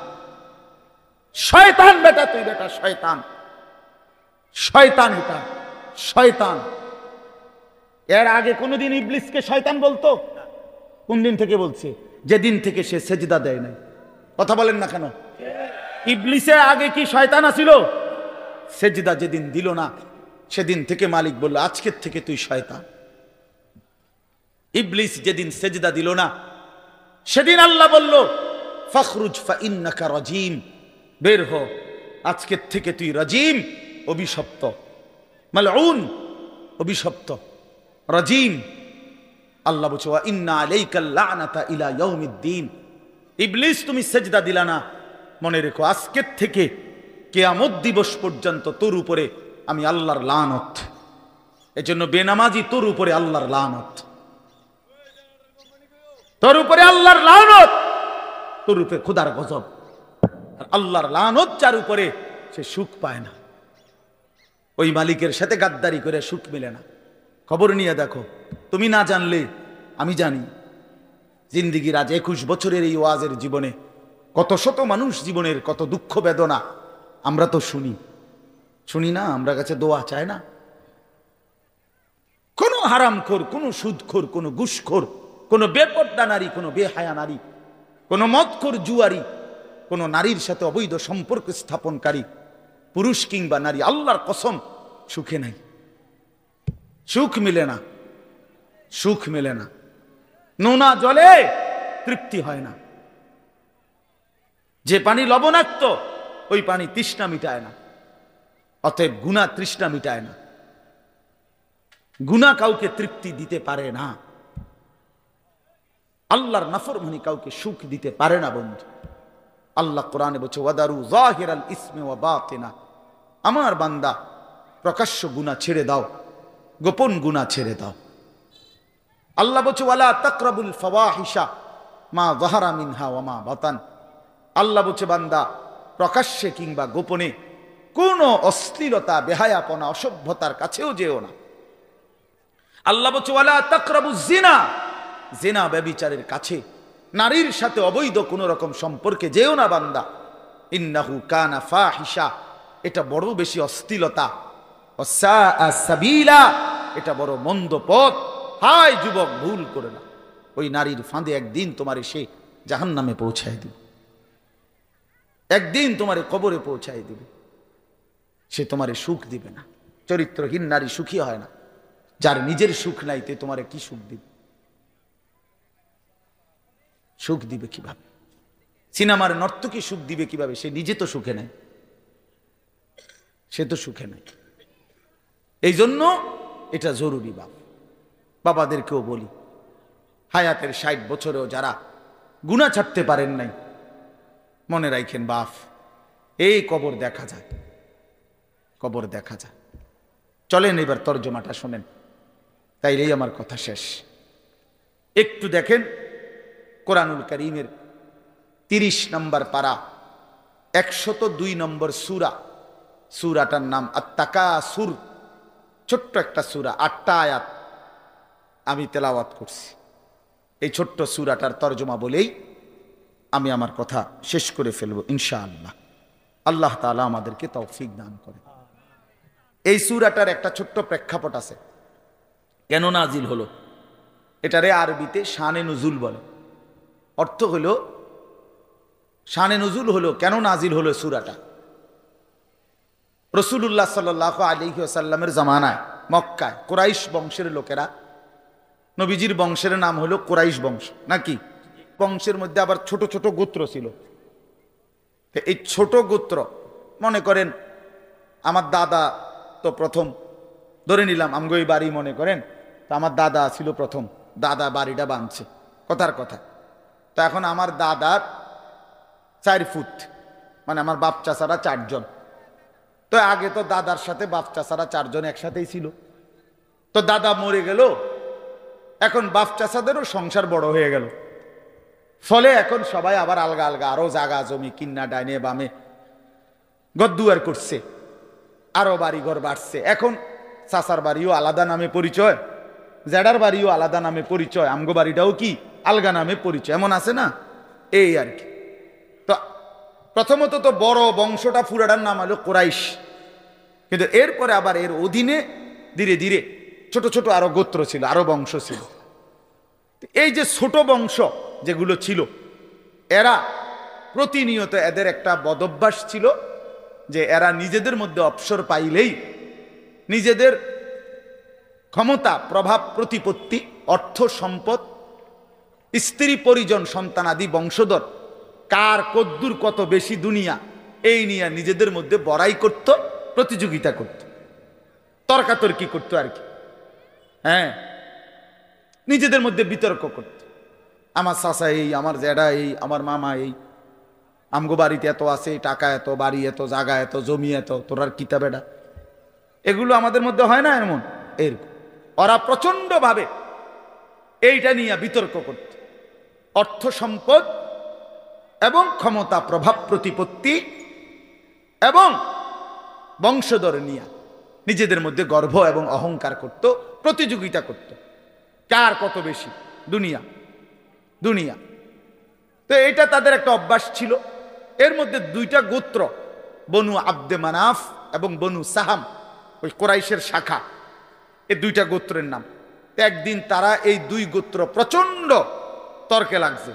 শয়তান বেটা, তুই বেটা শয়তান, শয়তান, এটা শয়তান। এর আগে কোনদিন ইবলিসকে শয়তান বলতো? কোন দিন থেকে বলছে? যেদিন থেকে সে সেজদা দেয় নাই। কথা বলেন না কেন? ইবলিসের আগে কি শয়তান আছিল? সেজদা যেদিন দিল না, সেদিন থেকে মালিক বলল, আজকের থেকে তুই শয়তান। ইবলিস যেদিন সেজদা দিল না, সেদিন আল্লাহ বলল, ফখরুজ ফাইন্নাকা রাজিম, বের হ, আজকের থেকে তুই রাজিম, অভিশপ্ত, মালউন, অভিশপ্ত, রাজিম। আল্লাহ বলছে, ওয়া ইন্না আলাইকাল লানাতা ইলা ইয়াউমিদ্দিন। ইবলিস তুমি সেজদা দিলা না, মনে রেখো আজকের থেকে কিয়ামত দিবস পর্যন্ত তোর উপরে আমি আল্লাহর লানত। এজন্য বেনামাজি তোর উপরে আল্লাহর লানত, তোর উপরে আল্লাহর লানত, তোর উপরে খোদার গজব। আর আল্লাহর লানত যার উপরে, সে সুখ পায় না। ওই মালিকের সাথে গাদ্দারি করে সুখ মিলে না। খবর নিয়ে দেখো, তুমি না জানলে আমি জানি। জিন্দিগির আজ 21 বছরের এই ওয়াজের জীবনে কত শত মানুষ জীবনের কত দুঃখ বেদনা আমরা তো শুনি, শুনি না? আমরা কাছে দোয়া চায় না? কোন হারামখোর, কোন সুদখোর, কোন ঘুষখোর, কোন বেপর্দা নারী, কোন বেহায়া নারী, কোন মদখোর, জুয়ারি, কোন নারীর সাথে অবৈধ সম্পর্ক স্থাপনকারী পুরুষ কিংবা নারী, আল্লাহর কসম সুখে নাই, সুখ মিলে না, সুখ মেলে না। নোনা জলে তৃপ্তি হয় না। যে পানি লবণাক্ত, ওই পানি তৃষ্ণা মিটায় না। অতএব গুনাহ তৃষ্ণা মিটায় না, গুনাহ কাউকে তৃপ্তি দিতে পারে না। আল্লাহর নাফরমানি কাউকে সুখ দিতে পারে না বন্ধু। আল্লাহ কোরআনে বলছে ওয়াদারু যাহিরাল ইসমি ওয়া বাতিনা, আমার বান্দা প্রকাশ্য গুনাহ ছেড়ে দাও, গোপন গুনাহ ছেড়ে দাও। আল্লাহ বলছে ওয়ালা তাকরাবুল ফাওয়াহিশা মা যাহারা মিনহা ওয়া মা বাতান, আল্লাহ বলছে বান্দা প্রকাশ্যে কিংবা গোপনে কোনো অশ্লীলতা, বেহায়াপনা, অসভ্যতার কাছেও যেও না। আল্লাহ বলছে ওয়ালা তাকরাবুজ জিনা, জিনা ব্যভিচারের কাছে, নারীর সাথে অবৈধ কোন রকম সম্পর্কে যেও না বান্দা। ইন্নাহু কানা ফাহিশা, এটা বড় বেশি অশ্লীলতা। ওয়াসাআ সাবিলা, এটা বড় মন্দ পথ। হায় যুবক, ভুল করে না, ওই নারীর ফাঁদে একদিন তোমারে সে জাহান্নামে পৌঁছায় দিবে, একদিন তোমারে কবরে পৌঁছায় দিবে। সে তোমারে সুখ দিবে না। চরিত্রহীন নারী সুখী হয় না। যার নিজের সুখ নাই তে তোমারে কি সুখ দিবে? সুখ দিবে কিভাবে? সিনেমার নর্তকী সুখ দিবে কিভাবে? সে নিজে তো সুখে নাই, সে তো সুখে নাই। এই জন্য এটা জরুরি। বাবাদেরকেও বলি, হায়াতের 60 বছরেও যারা গুনাহ ছাড়তে পারেন নাই, মনে রাখেন বাপ, এই কবর দেখা যায়, কবর দেখা যায়। চলেন এবার তর্জমাটা শোনেন, তাইলেই আমার কথা শেষ। একটু দেখেন কোরআনুল কারীমের 30 নম্বর পারা 102 নম্বর সূরা, সূরাটার নাম আত-তাকাসুর। ছোট্ট একটা সূরা, 8টা আয়াত আমি তেলাওয়াত করছি। এই ছোট্ট সূরাটার তর্জমা বলেই আমি আমার কথা শেষ করে ফেলব ইনশাআল্লাহ। আল্লাহ তাআলা আমাদেরকে তৌফিক দান করে। এই সূরাটার একটা ছোট্ট প্রেক্ষাপট আছে, কেন নাজিল হলো। এটারে আরবিতে শানে নুজুল বলে। অর্থ হলো শানে নুজুল হলো, কেন নাজিল হলো সূরাটা। রাসূলুল্লাহ সাল্লাল্লাহু আলাইহি ওয়াসাল্লামের জামানায় মক্কায় কুরাইশ বংশের লোকেরা, নবীজির বংশের নাম হলো কুরাইশ বংশ নাকি, বংশের মধ্যে আবার ছোট ছোট গোত্র ছিল। এই ছোট গোত্র, মনে করেন আমার দাদা তো প্রথম, ধরে নিলাম আমগো এই বাড়ি মনে করেন, তো আমার দাদা ছিল প্রথম, দাদা বাড়িটা বাঁধছে, কথার কথা। তো এখন আমার দাদার 4 ফুট, মানে আমার বাপ চাচারা 4 জন। তো আগে তো দাদার সাথে বাপ চাচারা 4 জন একসাথেই ছিল। তো দাদা মরে গেল, এখন বাপ চাচাদেরও সংসার বড় হয়ে গেল, ফলে এখন সবাই আবার আলগা আলগা আরো জায়গা জমি কিন্না ডাইনে বামে গদ্দুয়ার করছে, আরো বাড়িঘর বাড়ছে। এখন চাচার বাড়িও আলাদা নামে পরিচয়, জেডার বাড়িও আলাদা নামে পরিচয়, আমগো বাড়িটাও কি আলগা নামে পরিচয়, এমন আছে না, এই আর কি। তো প্রথমত তো বড় বংশটা পুরাটার নাম হলো কুরাইশ, কিন্তু এরপরে আবার এর অধীনে ধীরে ধীরে ছোট ছোট আরো গোত্র ছিল, আরো বংশ ছিল। এই যে ছোট বংশ যেগুলো ছিল, এরা প্রতিনিয়ত, এদের একটা বদভ্যাস ছিল যে এরা নিজেদের মধ্যে অবসর পাইলেই নিজেদের ক্ষমতা, প্রভাব, প্রতিপত্তি, অর্থ সম্পদ, স্ত্রী পরিজন, সন্তানাদি, বংশধর, কার কদ্দুর কত বেশি দুনিয়া, এই নিয়ে নিজেদের মধ্যে বড়াই করত, প্রতিযোগিতা করত, তর্কাতর্কি করতো আর কি। হ্যাঁ, নিজেদের মধ্যে বিতর্ক করত। আমার চাচা এই, আমার জেডা এই, আমার মামা এই, আমগো বাড়িতে এত আছে, টাকা এত, বাড়ি এত, জায়গা এত, জমি এত, তোরার কিতাবেডা, এগুলো আমাদের মধ্যে হয় না এমন? এরকম ওরা প্রচন্ড ভাবে এইটা নিয়ে বিতর্ক করত। অর্থ সম্পদ এবং ক্ষমতা, প্রভাব, প্রতিপত্তি এবং বংশধর নিয়ে নিজেদের মধ্যে গর্ব এবং অহংকার করত, প্রতিযোগিতা করত, কার কত বেশি দুনিয়া দুনিয়া। তো এটা তাদের একটা অভ্যাস ছিল। এর মধ্যে 2টা গোত্র, বনু আব্দে মানাফ এবং বনু সাহাম, ওই কুরাইশের শাখা, এই 2টা গোত্রের নাম। একদিন তারা এই 2 গোত্র প্রচন্ড তর্কে লাগছে,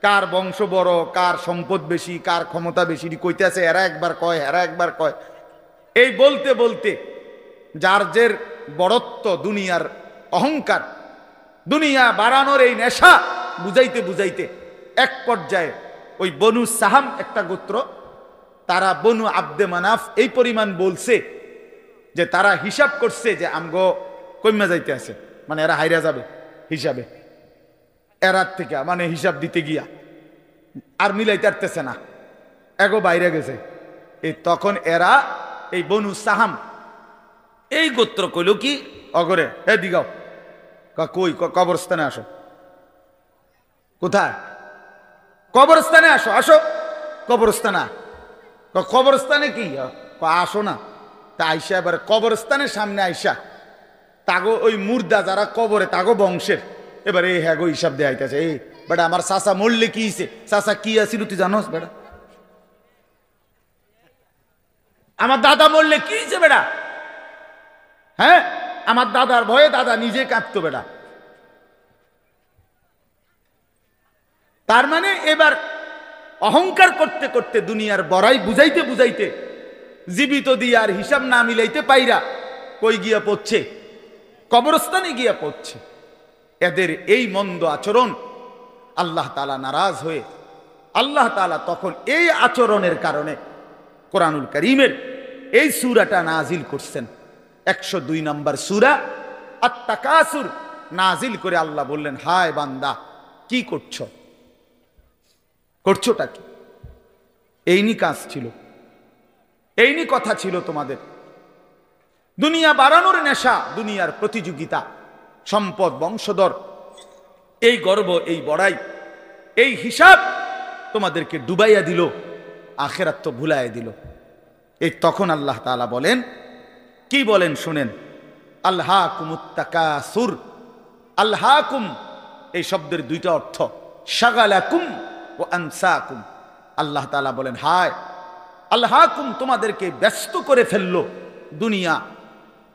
কার বংশ বড়, কার সম্পদ বেশি, কার ক্ষমতা বেশি, কইতেছে, এরা একবার কয়, এরা একবার কয়। এই বলতে বলতে যার জের বড়ত্ব, দুনিয়ার অহংকার, দুনিয়া বাড়ানোর এই নেশা বুঝাইতে বুঝাইতে এক পর্যায়ে ওই বনু সাহাম একটা গোত্র, তারা বনু আব্দে মানাফ এই পরিমাণ বলছে যে তারা হিসাব করছে যে আমগো কইমা যাইতে আছে, মানে এরা হাইরা যাবে হিসাবে। এরার থেকে মানে হিসাব দিতে গিয়া আর মিলাইতে পারতেছে না, এগো বাইরে গেছে। এই তখন এরা এই বনু সাহাম এই গোত্র কইল কি অগরে, হে দিগাও, কই কবরস্থানে আসো। কোথায়? কবরস্থানে আসো, আসো কবরস্থানে। কবরস্থানে কি আসো না? তা আইসা এবার কবরস্থানের সামনে আইসা তাগো ওই মুর্দা যারা কবরে তাগো বংশের এবারে এই হ্যাগো হিসাব দেয়া আইতাছে। এই বেটা আমার চাচা মরলে কি হইছে, চাচা কি আছিল তুই জানোস বেটা? আমার দাদা মরলে কি হইছে বেটা? হ্যাঁ, আমার দাদার ভয়ে দাদা নিজে কাঁদতো বেটা। তার মানে এবার অহংকার করতে করতে দুনিয়ার বড়াই বুঝাইতে বুঝাইতে জীবিত দিয়ে আর হিসাব না মিলাইতে পাইরা কই গিয়া পড়ছে? কবরস্থানে গিয়া পড়ছে। এদের এই মন্দ আচরণ আল্লাহ তাআলা নারাজ হয়ে আল্লাহ তাআলা তখন এই আচরণের কারণে কোরআনুল কারীমের এই সূরাটা নাজিল করছেন। 102 নম্বর সূরা আত-তাকাসুর নাজিল করে আল্লাহ বললেন, হায় বান্দা কি করছো, করছোটা কি? এইনি কাজ ছিল, এইনি কথা ছিল তোমাদের। দুনিয়া বাড়ানোর নেশা, দুনিয়ার প্রতিযোগিতা, সম্পদ, বংশধর, এই গর্ব, এই বড়াই, এই হিসাব তোমাদেরকে ডুবাইয়া দিল, আখিরাত তো ভুলাইয়া দিল। এই তখন আল্লাহ তাআলা বলেন, কি বলেন শুনেন, আলহাকুমুত তাকাসুর। আলহাকুম এই শব্দের দুইটা অর্থ, শাগালাকুম ও আনসাকুম। আল্লাহ তাআলা বলেন, হায় আলহাকুম তোমাদেরকে ব্যস্ত করে ফেললো দুনিয়া,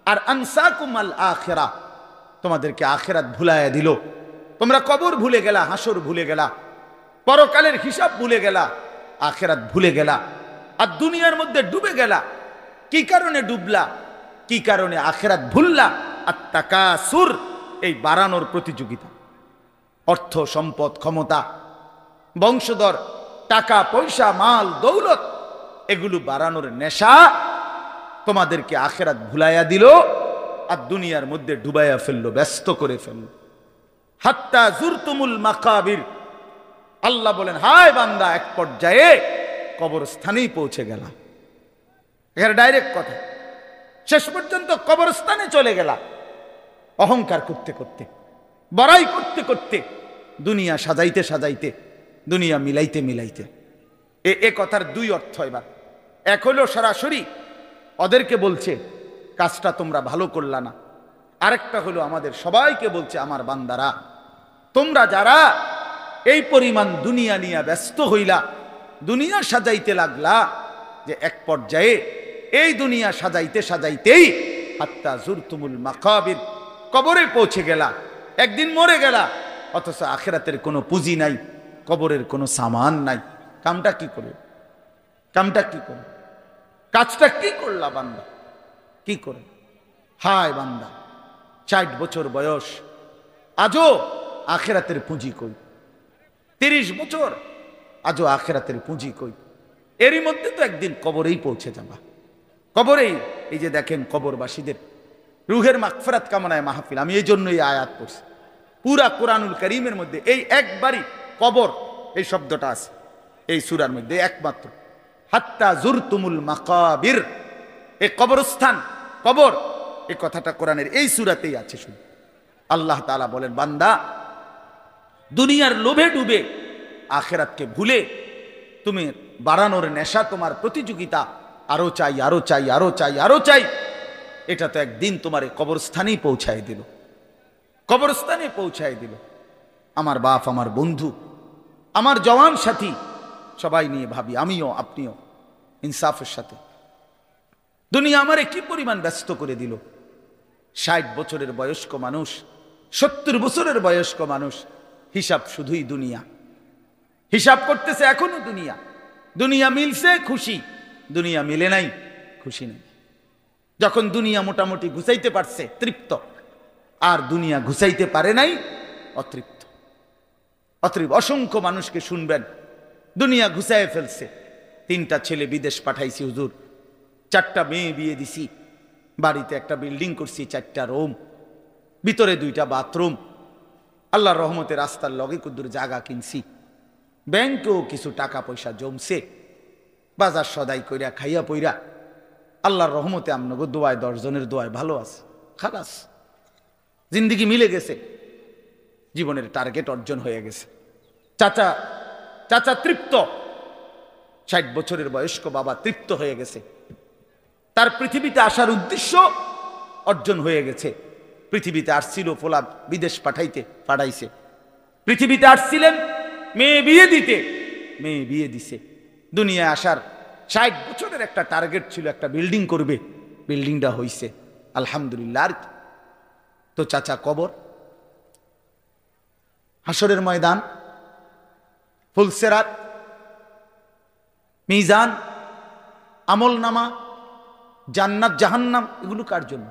আর আনসাকুম আল আখিরা তোমাদেরকে আখিরাত ভুলাইয়া দিল। তোমরা কবর ভুলে গেলা, হাসর ভুলে গেলা, পরকালের হিসাব ভুলে গেলা, আখিরাত ভুলে গেলা, আর দুনিয়ার মধ্যে ডুবে গেলা। কি কারণে ডুবলা? কি কারণে আখিরাত ভুললা? আত-তাকাসুর এই বাড়ানোর প্রতিযোগিতা, অর্থ সম্পদ, ক্ষমতা, বংশধর, টাকা পয়সা, মাল দৌলত, এগুলো বাড়ানোর নেশা তোমাদেরকে আখিরাত ভুলাইয়া দিল আর দুনিয়ার মধ্যে ডুবাইয়া ফেললো, ব্যস্ত করে ফেললো। হাত্তা জুরতুমুল মাকাবির। আল্লাহ বলেন, হায় বান্দা এক পর্যায়ে কবরস্থানেই পৌঁছে গেলা। এখানে ডাইরেক্ট কথা, শেষ পর্যন্ত কবরস্থানে চলে গেলা। অহংকার করতে করতে, বড়াই করতে করতে, দুনিয়া সাজাইতে সাজাইতে, দুনিয়া মিলাইতে মিলাইতে। এ কথার দুই অর্থ। এবার এক হলো সরাসরি ওদেরকে বলছে কাজটা তোমরা ভালো করলা না, আরেকটা হলো আমাদের সবাইকে বলছে, আমার বান্দারা তোমরা যারা এই পরিমাণ দুনিয়া নিয়ে ব্যস্ত হইলা, দুনিয়া সাজাইতে লাগলা, যে এক পর্যায়ে এই দুনিয়া সাজাইতে সাজাইতেই হাত্তা জুরতুমুল মাকাবির, কবরে পৌঁছে গেলা, একদিন মরে গেলা, অথচ আখিরাতের কোনো পুঁজি নাই, কবরের কোনো সামান নাই। কামটা কি করে? কামটা কি করে? কাজটা কি করলা বান্দা? কি করে? হায় বান্দা 60 বছর বয়স, আজও আখিরাতের পুঁজি কই? 30 বছর, আজও আখিরাতের পুঁজি কই? এরই মধ্যে তো একদিন কবরেই পৌঁছে যাবা। কবরেই, এই যে দেখেন কবরবাসীদের রুহের মাগফিরাত কামনায় মাহফিল, আমি এই জন্য এই আয়াত পড়ছি। পুরা কোরআনুল কারীমের মধ্যে এই একবারই কবর এই শব্দটা আছে এই সূরার মধ্যে একমাত্র। হাত্তা জুরতুমুল মাকাবির, এই কবরস্থান, কবর, এই কথাটা কোরআনের এই সূরাতেই আছে। শুধু আল্লাহ তাআলা বলেন, বান্দা দুনিয়ার লোভে ডুবে আখিরাতকে ভুলে তুমি বাড়ানোর নেশা, তোমার প্রতিযোগিতা, আরো চাই, আরো চাই, আরো চাই, আরো চাই, এটা তো একদিন তোমার কবরস্থানেই পৌঁছায় দিল, কবরস্থানে পৌঁছায় দিল। আমার বাপ, আমার বন্ধু, আমার জওয়ান সাথী, সবাই নিয়ে ভাবি, আমিও আপনিও ইনসাফের সাথে। দুনিয়া আমারে কি পরিমাণ ব্যস্ত করে দিল। 60 বছরের বয়স্ক মানুষ, 70 বছরের বয়স্ক মানুষ, হিসাব শুধুই দুনিয়া, হিসাব করতেছে এখনো দুনিয়া। দুনিয়া মিলছে খুশি, দুনিয়া মিলে নাই খুশি নেই। যখন দুনিয়া মোটামুটি ঘুষাইতে পারছে তৃপ্ত, আর দুনিয়া ঘুষাইতে পারে নাই অতৃপ্ত। অতৃপ্ত অসংখ্য মানুষকে শুনবেন, দুনিয়া ঘুষায় ফেলছে। 3টা ছেলে বিদেশ পাঠাইছি হুজুর, 4টা মেয়ে বিয়ে দিছি, বাড়িতে একটা বিল্ডিং করছি, 4টা রুম, ভিতরে 2টা বাথরুম, আল্লাহর রহমতে রাস্তার লগে কুদ্দুর জায়গা কিনছি, ব্যাংকেও কিছু টাকা পয়সা জমছে, বাজার সদাই কইরা খাইয়া পইরা আল্লাহর রহমতে আমনগো দোয়ায় 10 জনের দোয়ায় ভালো আছে, খালাস জিন্দিগি মিলে গেছে, জীবনের টার্গেট অর্জন হয়ে গেছে। চাচা চাচা তৃপ্ত, 60 বছরের বয়স্ক বাবা তৃপ্ত হয়ে গেছে, তার পৃথিবীতে আসার উদ্দেশ্য অর্জন হয়ে গেছে। পৃথিবীতে আসছিল ফোলা বিদেশ পাঠাইছে, পৃথিবীতে আসছিলেন মেয়ে বিয়ে দিতে, মেয়ে বিয়ে দিছে। দুনিয়ায় আসার 60 বছরের একটা টার্গেট ছিল, একটা বিল্ডিং করবে, বিল্ডিংটা হইছে আলহামদুলিল্লাহ। আর তো চাচা কবর, হাসরের ময়দান, ফুলসেরাত, মিজান, আমল নামা, জান্নাত জাহান্নাম, এগুলো কার জন্য?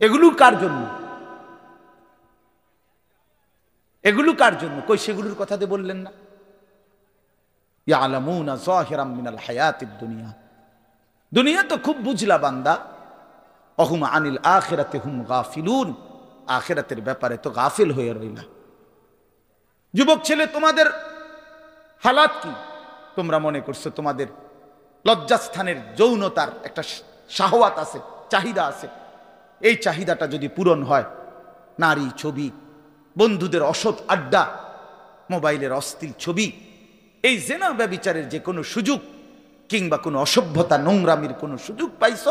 এগুলো কার জন্য? এগুলো কার জন্য? কই সেগুলোর কথা দিয়ে বললেন না? ইয়ালামুনা যাহিরাম মিনাল হায়াতিদ দুনিয়া, দুনিয়া তো খুব বুঝলা বান্দা, অহুম আনিল আখিরাতি হুম গাফিলুন, আখিরাতের ব্যাপারে তো গাফিল হয়ে রইলা। যুবক ছেলে, তোমাদের হালাত কি? তোমরা মনে করছো তোমাদের লজ্জাস্থানের যৌনতার একটা শাহওয়াত আছে, চাহিদা আছে, এই চাহিদাটা যদি পূরণ হয়, নারী, ছবি, বন্ধুদের অসৎ আড্ডা, মোবাইলের অশ্লীল ছবি, এই জেনা ব্যভিচারের যে কোনো সুযোগ কিংবা কোনো অসভ্যতা নোংরামির কোনো সুযোগ পাইছ,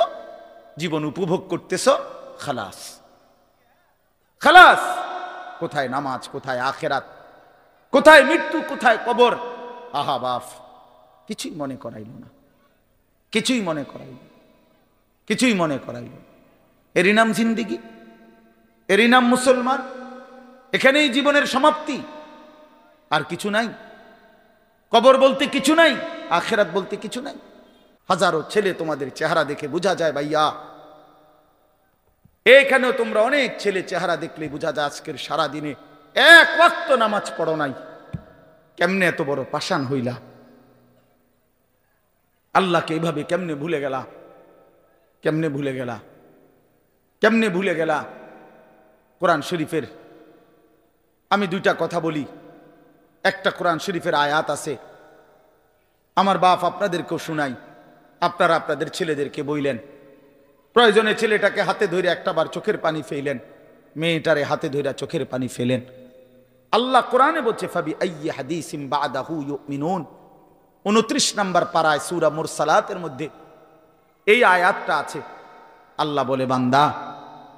জীবন উপভোগ করতেছ, খালাস খালাস। কোথায় নামাজ, কোথায় আখেরাত, কোথায় মৃত্যু, কোথায় কবর? আহা বাপ, কিছুই মনে করাইল না, কিছুই মনে করাইল, কিছুই মনে করাইল। এরই নাম জিন্দিগি, এরই নাম মুসলমান। এখানেই জীবনের সমাপ্তি, আর কিছু নাই। কবর বলতে কিছু নাই, আখেরাত বলতে কিছু নাই। হাজারো ছেলে তোমাদের চেহারা দেখে বোঝা যায় ভাইয়া, এখানেও তোমরা অনেক ছেলে চেহারা দেখলে বোঝা যায় আজকের সারা দিনে এক ওয়াক্ত নামাজ পড়ো নাই। কেমনে এত বড় পাষাণ হইলা? আল্লাহকে এইভাবে কেমনে ভুলে গেলা? কেমনে ভুলে গেলা? কেমনে ভুলে গেলা? কোরআন শরীফের আমি 2টা কথা বলি। একটা কোরআন শরীফের আয়াত আছে, আমার বাপ আপনাদেরকেও শুনাই, আপনারা আপনাদের ছেলেদেরকে বইলেন। প্রয়োজনে ছেলেটাকে হাতে ধরে একটাবার চোখের পানি ফেলেন, মেয়েটারে হাতে ধরে চোখের পানি ফেলেন। আল্লাহ কোরআনে বলছে ফাবি আইয়ি হাদিসিম বাদাহু ইউমিনুন, 29 নম্বর পারায় সূরা মুরসালাতের মধ্যে এই আয়াতটা আছে। আল্লাহ বলে, বান্দা,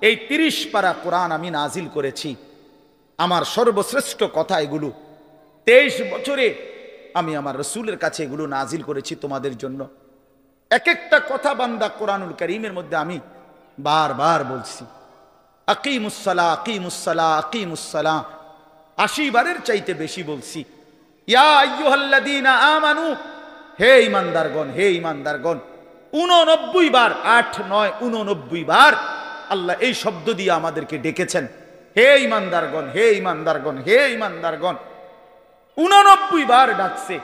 এই 30 পারা কোরআন আমি নাজিল করেছি, আমার সর্বশ্রেষ্ঠ কথা এগুলো। 23 বছরে আমি আমার রাসূলের কাছে এগুলো নাজিল করেছি তোমাদের জন্য। এক একটা কথা বান্দা কোরআনুল কারীমের মধ্যে আমি বারবার বলছি, আকিমুস সালাহ, আকিমুস সালাহ, আকিমুস সালাহ, 80 বারের চাইতে বেশি বলছি। ইয়া আইয়ুহাল্লাযীনা আমানু, হে ঈমানদারগণ, হে ঈমানদারগণ, 89 বার, 8, 9, 89 বার আল্লাহ এই শব্দ দিয়ে আমাদেরকে ডেকেছেন। হে ঈমানদারগণ, হে ঈমানদারগণ, হে ঈমানদারগণ, 89 বার ডাকছে।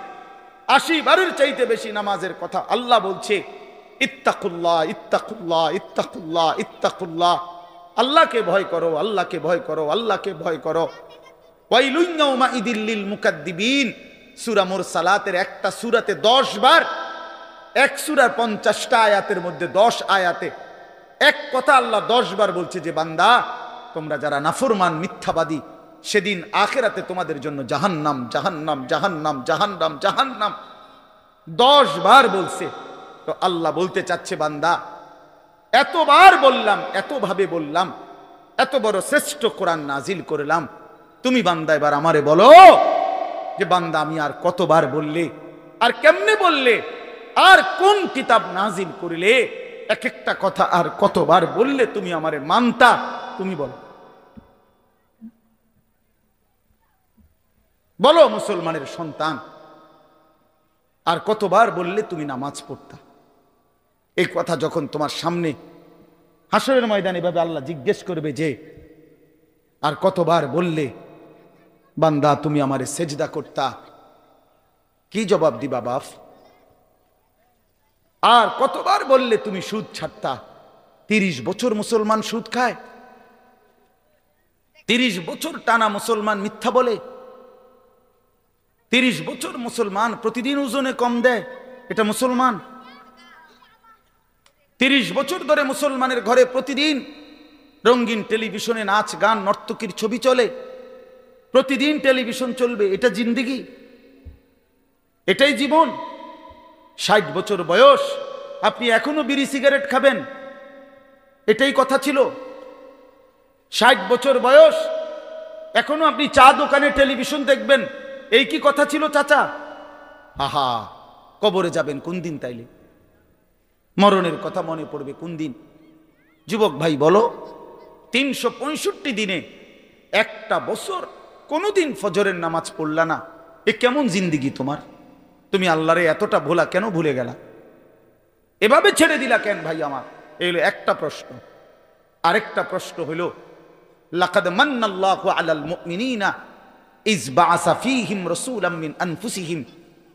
80 বারের চাইতে বেশি নামাজের কথা আল্লাহ বলছে, ইত্তাকুল্লাহ, ইত্তাকুল্লাহ, ইত্তাকুল্লাহ, ইত্তাকুল্লাহ, আল্লাহকে ভয় করো, আল্লাহকে ভয় করো, আল্লাহকে ভয় করো। ওয়াইলুন ইয়াউমাইযিল লিল মুকাদ্দিবিন, সূরা মুরসালাতের একটা সূরাতে 10 বার, এক সূরার 50টা আয়াতের মধ্যে 10 আয়াতে এক কথা আল্লাহ 10 বার বলছে যে বান্দা, তোমরা যারা নাফরমান, মিথ্যাবাদী, সেদিন আখিরাতে তোমাদের জন্য জাহান্নাম, জাহান্নাম, জাহান্নাম, জাহান্নাম, জাহান্নাম 10 বার বলছে। তো আল্লাহ বলতে চাচ্ছে, বান্দা, এতবার বললাম, এতভাবে বললাম, এত বড় শ্রেষ্ঠ কোরআন নাজিল করলাম, তুমি বান্দা এবার আমারে বলো যে বান্দা আমি আর কতবার বললে, আর কেমনে বললে, আর কোন কিতাব নাজিল করিলে, এক একটা কথা আর কতবার বললে তুমি আমারে মানতা? তুমি বলো, বলো মুসলমানের সন্তান, আর কতবার বললে তুমি নামাজ পড়তা? এই কথা যখন তোমার সামনে হাসরের ময়দানে এভাবে আল্লাহ জিজ্ঞেস করবে যে আর কতবার বললে বান্দা তুমি আমারে সেজদা করতা, কি জবাব দিবা বাপ? আর কতবার বললে তুমি সুদ ছাড়তা? 30 বছর মুসলমান সুদ খায়, 30 বছর টানা মুসলমান মিথ্যা বলে, 30 বছর মুসলমান প্রতিদিন ওজনে কম দেয়, এটা মুসলমান? 30 বছর ধরে মুসলমানের ঘরে প্রতিদিন রঙিন টেলিভিশনে নাচ গান নর্তকীর ছবি চলে, প্রতিদিন টেলিভিশন চলবে, এটা জিন্দেগি? এটাই জীবন? 60 বছর বয়স আপনি এখনো বিড়ি সিগারেট খাবেন, এটাই কথা ছিল? 60 বছর বয়স এখনো আপনি চা দোকানে টেলিভিশন দেখবেন, এই কি কথা ছিল চাচা? আহা, কবরে যাবেন কোন দিন? তাইলে মরণের কথা মনে পড়বে কোন দিন? যুবক ভাই বলো, 365 দিনে একটা বছর কোনোদিন ফজরের নামাজ পড়লা না, এ কেমন জিন্দিগি তোমার? তুমি আল্লাহরে এতটা ভোলা কেন ভুলে গেলা? এভাবে ছেড়ে দিলা কেন ভাই আমার? এই হলো একটা প্রশ্ন। আরেকটা প্রশ্ন হলো, লাকাদ মান্নাল্লাহু আলাল মুমিনিনা ইজ বাআসা ফীহিম রাসূলাম মিন আনফুসিহিম।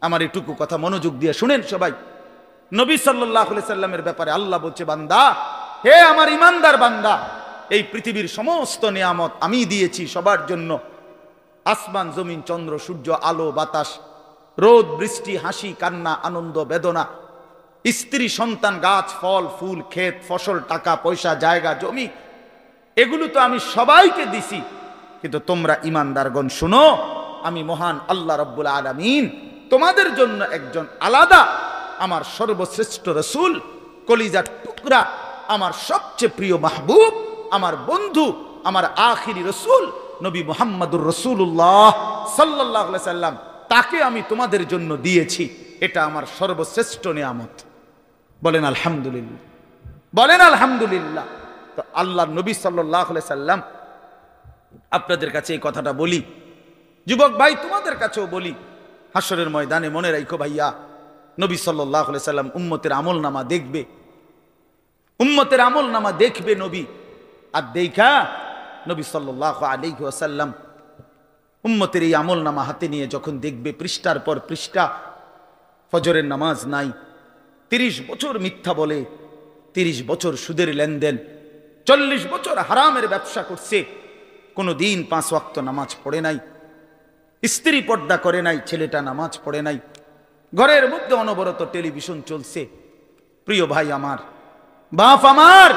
আমার এটুকু কথা মনোযোগ দিয়ে শুনেন সবাই। নবী সাল্লাল্লাহু আলাইহি সাল্লামের ব্যাপারে আল্লাহ বলছে, বান্দা, হে আমার ইমানদার বান্দা, এই পৃথিবীর সমস্ত নিয়ামত আমি দিয়েছি সবার জন্য। আসমান জমিন চন্দ্র সূর্য আলো বাতাস, রোদ বৃষ্টি, হাসি কান্না, আনন্দ বেদনা, স্ত্রী সন্তান, গাছ ফল ফুল, ক্ষেত ফসল, টাকা পয়সা, জায়গা জমি, এগুলো তো আমি সবাইকে দিছি। কিন্তু তোমরা ইমানদারগণ শুনো, আমি মহান আল্লাহ রাব্বুল আলামিন তোমাদের জন্য একজন আলাদা আমার সর্বশ্রেষ্ঠ রাসূল, কলিজার টুকরা, আমার সবচেয়ে প্রিয় মাহবুব, আমার বন্ধু, আমার আখিরি রাসূল নবী মুহাম্মদুর রাসূলুল্লাহ সাল্লাল্লাহু আলাইহি সাল্লাম, তাকে আমি তোমাদের জন্য দিয়েছি। এটা আমার সর্বশ্রেষ্ঠ নিয়ামত। বলেন আলহামদুলিল্লাহ, বলেন আলহামদুলিল্লাহ। তো আল্লাহ নবী সাল্লাল্লাহু আলাইহি সাল্লাম, আপনাদের কাছে এই কথাটা বলি, যুবক ভাই তোমাদের কাছেও বলি, হাসরের ময়দানে মনে রাখো ভাইয়া, নবী সাল্লাল্লাহু আলাইহি সাল্লাম উম্মতের আমলনামা দেখবে, উম্মতের আমলনামা দেখবে নবী। আর দেখা নবী সাল্লাল্লাহু আলাইহি ওয়াসাল্লাম উম্মতের এই আমলনামা হাতে নিয়ে যখন দেখবে, পৃষ্ঠার পর পৃষ্ঠা ফজরের নামাজ নাই, 30 বছর মিথ্যা বলে, 30 বছর সুদের লেনদেন, 40 বছর হারামের ব্যবসা করছে, কোনো দিন 5 ওয়াক্ত নামাজ পড়ে নাই, স্ত্রী পর্দা করে নাই, ছেলেটা নামাজ পড়ে নাই, ঘরের মধ্যে অনবরত টেলিভিশন চলছে। প্রিয় ভাই আমার, বাপ আমার,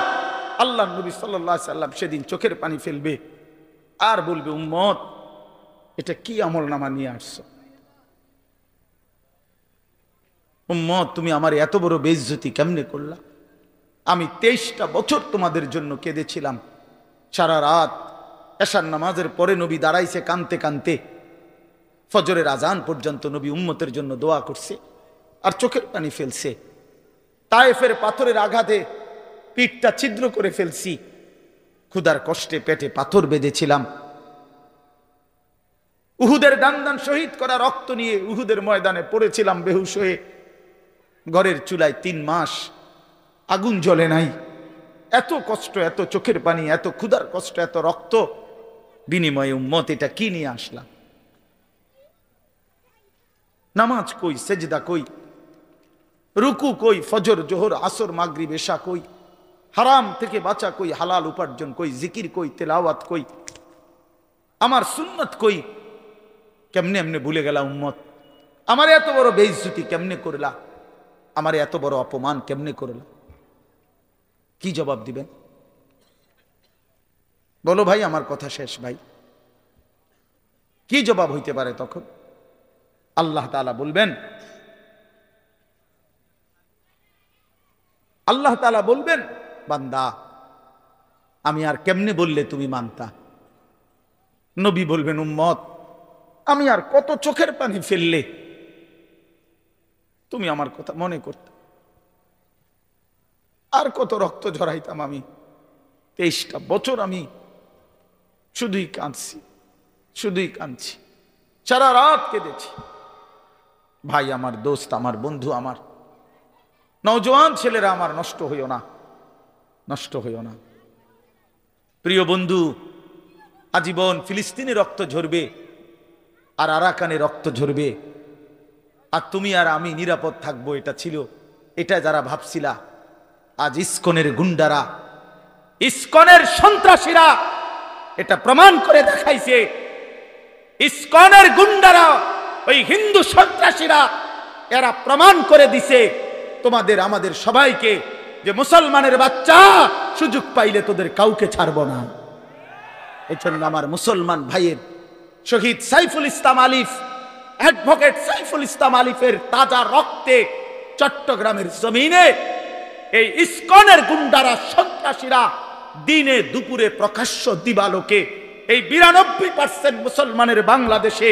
আল্লাহ নবী সাল্লাল্লাহু আলাইহি সাল্লাম সেদিন চোখের পানি ফেলবে আর বলবে, উম্মত এটা কি আমলনামা নিয়ে আসছো? উম্মত তুমি আমার এত বড় বেইজ্জতি কেমনে করলা? আমি 23টা বছর তোমাদের জন্য কেঁদেছিলাম, সারা রাত এশার নামাজের পরে নবী দাঁড়াইছে কানতে কানতে, ফজরের আজান পর্যন্ত নবী উম্মতের জন্য দোয়া করছে আর চোখের পানি ফেলছে। তায়েফের পাথরের আঘাতে পিঠটা ছিদ্র করে ফেলছি, ক্ষুধার কষ্টে পেটে পাথর বেঁধেছিলাম, উহুদের দান শহীদ করা রক্ত নিয়ে উহুদের ময়দানে পড়েছিলাম বেহুশ হয়ে, ঘরের চুলায় 3 মাস আগুন জ্বলে নাই। এত কষ্ট, এত চোখের পানি, এত ক্ষুধার কষ্ট, এত রক্ত, বিনিময়ে উম্মত এটা কি নিয়ে আসলাম? নামাজ কই, সেজদা কই, রুকু কই, ফজর জোহর আসর মাগরিব এশা কই, হারাম থেকে বাঁচা কই, হালাল উপার্জন কই, জিকির কই, তেলাওয়াত কই, আমার সুন্নত কই? কেমনে এমনে ভুলে গেলা উম্মত? আমার এত বড় বেইজ্জতি কেমনে করলা? আমার এত বড় অপমান কেমনে করলা? কি জবাব দিবেন বলো ভাই? আমার কথা শেষ ভাই, কি জবাব হইতে পারে তখন? আল্লাহ তাআলা বলবেন, আল্লাহ তাআলা বলবেন, বান্দা আমি আর কেমনে বললে তুমি মানতা? নবী বলবেন, উম্মত আমি আর কত চোখের পানি ফেললে তুমি আমার কথা মনে করতে? আর কত রক্ত ঝরাইতাম আমি? 23টা বছর আমি শুধুই কাঁদছি, শুধুই কাঁদছি, সারা রাত কেঁদেছি। ভাই আমার, দোস্ত আমার, বন্ধু আমার, নওজোয়ান ছেলেরা আমার, নষ্ট হইও না, নষ্ট হইও না। প্রিয় বন্ধু, আজীবন ফিলিস্তিনে রক্ত ঝরবে আর আরাকানে রক্ত ঝরবে, আর তুমি আর আমি নিরাপদ থাকবো, এটা ছিল, এটা যারা ভাবছিলা, আজ ইসকনের গুন্ডারা, ইসকনের সন্ত্রাসীরা এটা প্রমাণ করে দেখাইছে। ইসকনের গুন্ডারা, ওই হিন্দু সন্ত্রাসীরা, এরা প্রমাণ করে দিছে তোমাদের আমাদের সবাইকে যে মুসলমানের বাচ্চা সুযোগ পাইলে তোদের কাউকে ছাড়বো না। এই জন্য আমার মুসলমান ভাইয়ের শহীদ সাইফুল ইসলাম আলিফ, অ্যাডভোকেট সাইফুল ইসলাম আলিফের তাজা রক্তে চট্টগ্রামের জমিনে এই ইসকনের গুন্ডারা, সন্ত্রাসীরা দিনে দুপুরে প্রকাশ্য দিবালোকে এই 92% মুসলমানের বাংলাদেশে,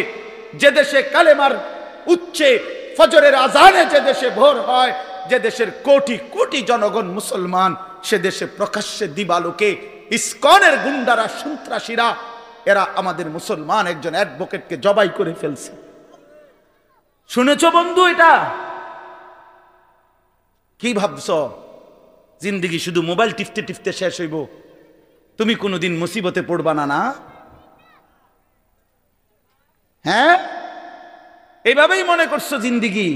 যে দেশে কালেমার উচ্চে ফজরের আজানে যে দেশে ভোর হয়, যে দেশের কোটি কোটি জনগণ মুসলমান, সে দেশে প্রকাশ্যে দিবালোকে ইসকনের গুন্ডারা, সন্ত্রাসীরা, এরা আমাদের মুসলমান একজন অ্যাডভোকেটকে জবাই করে ফেলছে। শুনেছ বন্ধু? এটা কি ভাবছ? জিন্দেগি শুধু মোবাইল টিপতে টিপতে শেষ হইব? তুমি কোনোদিন মুসিবতে পড়বা না? না, হ্যাঁ, এইভাবেই মনে করছো জিন্দেগি,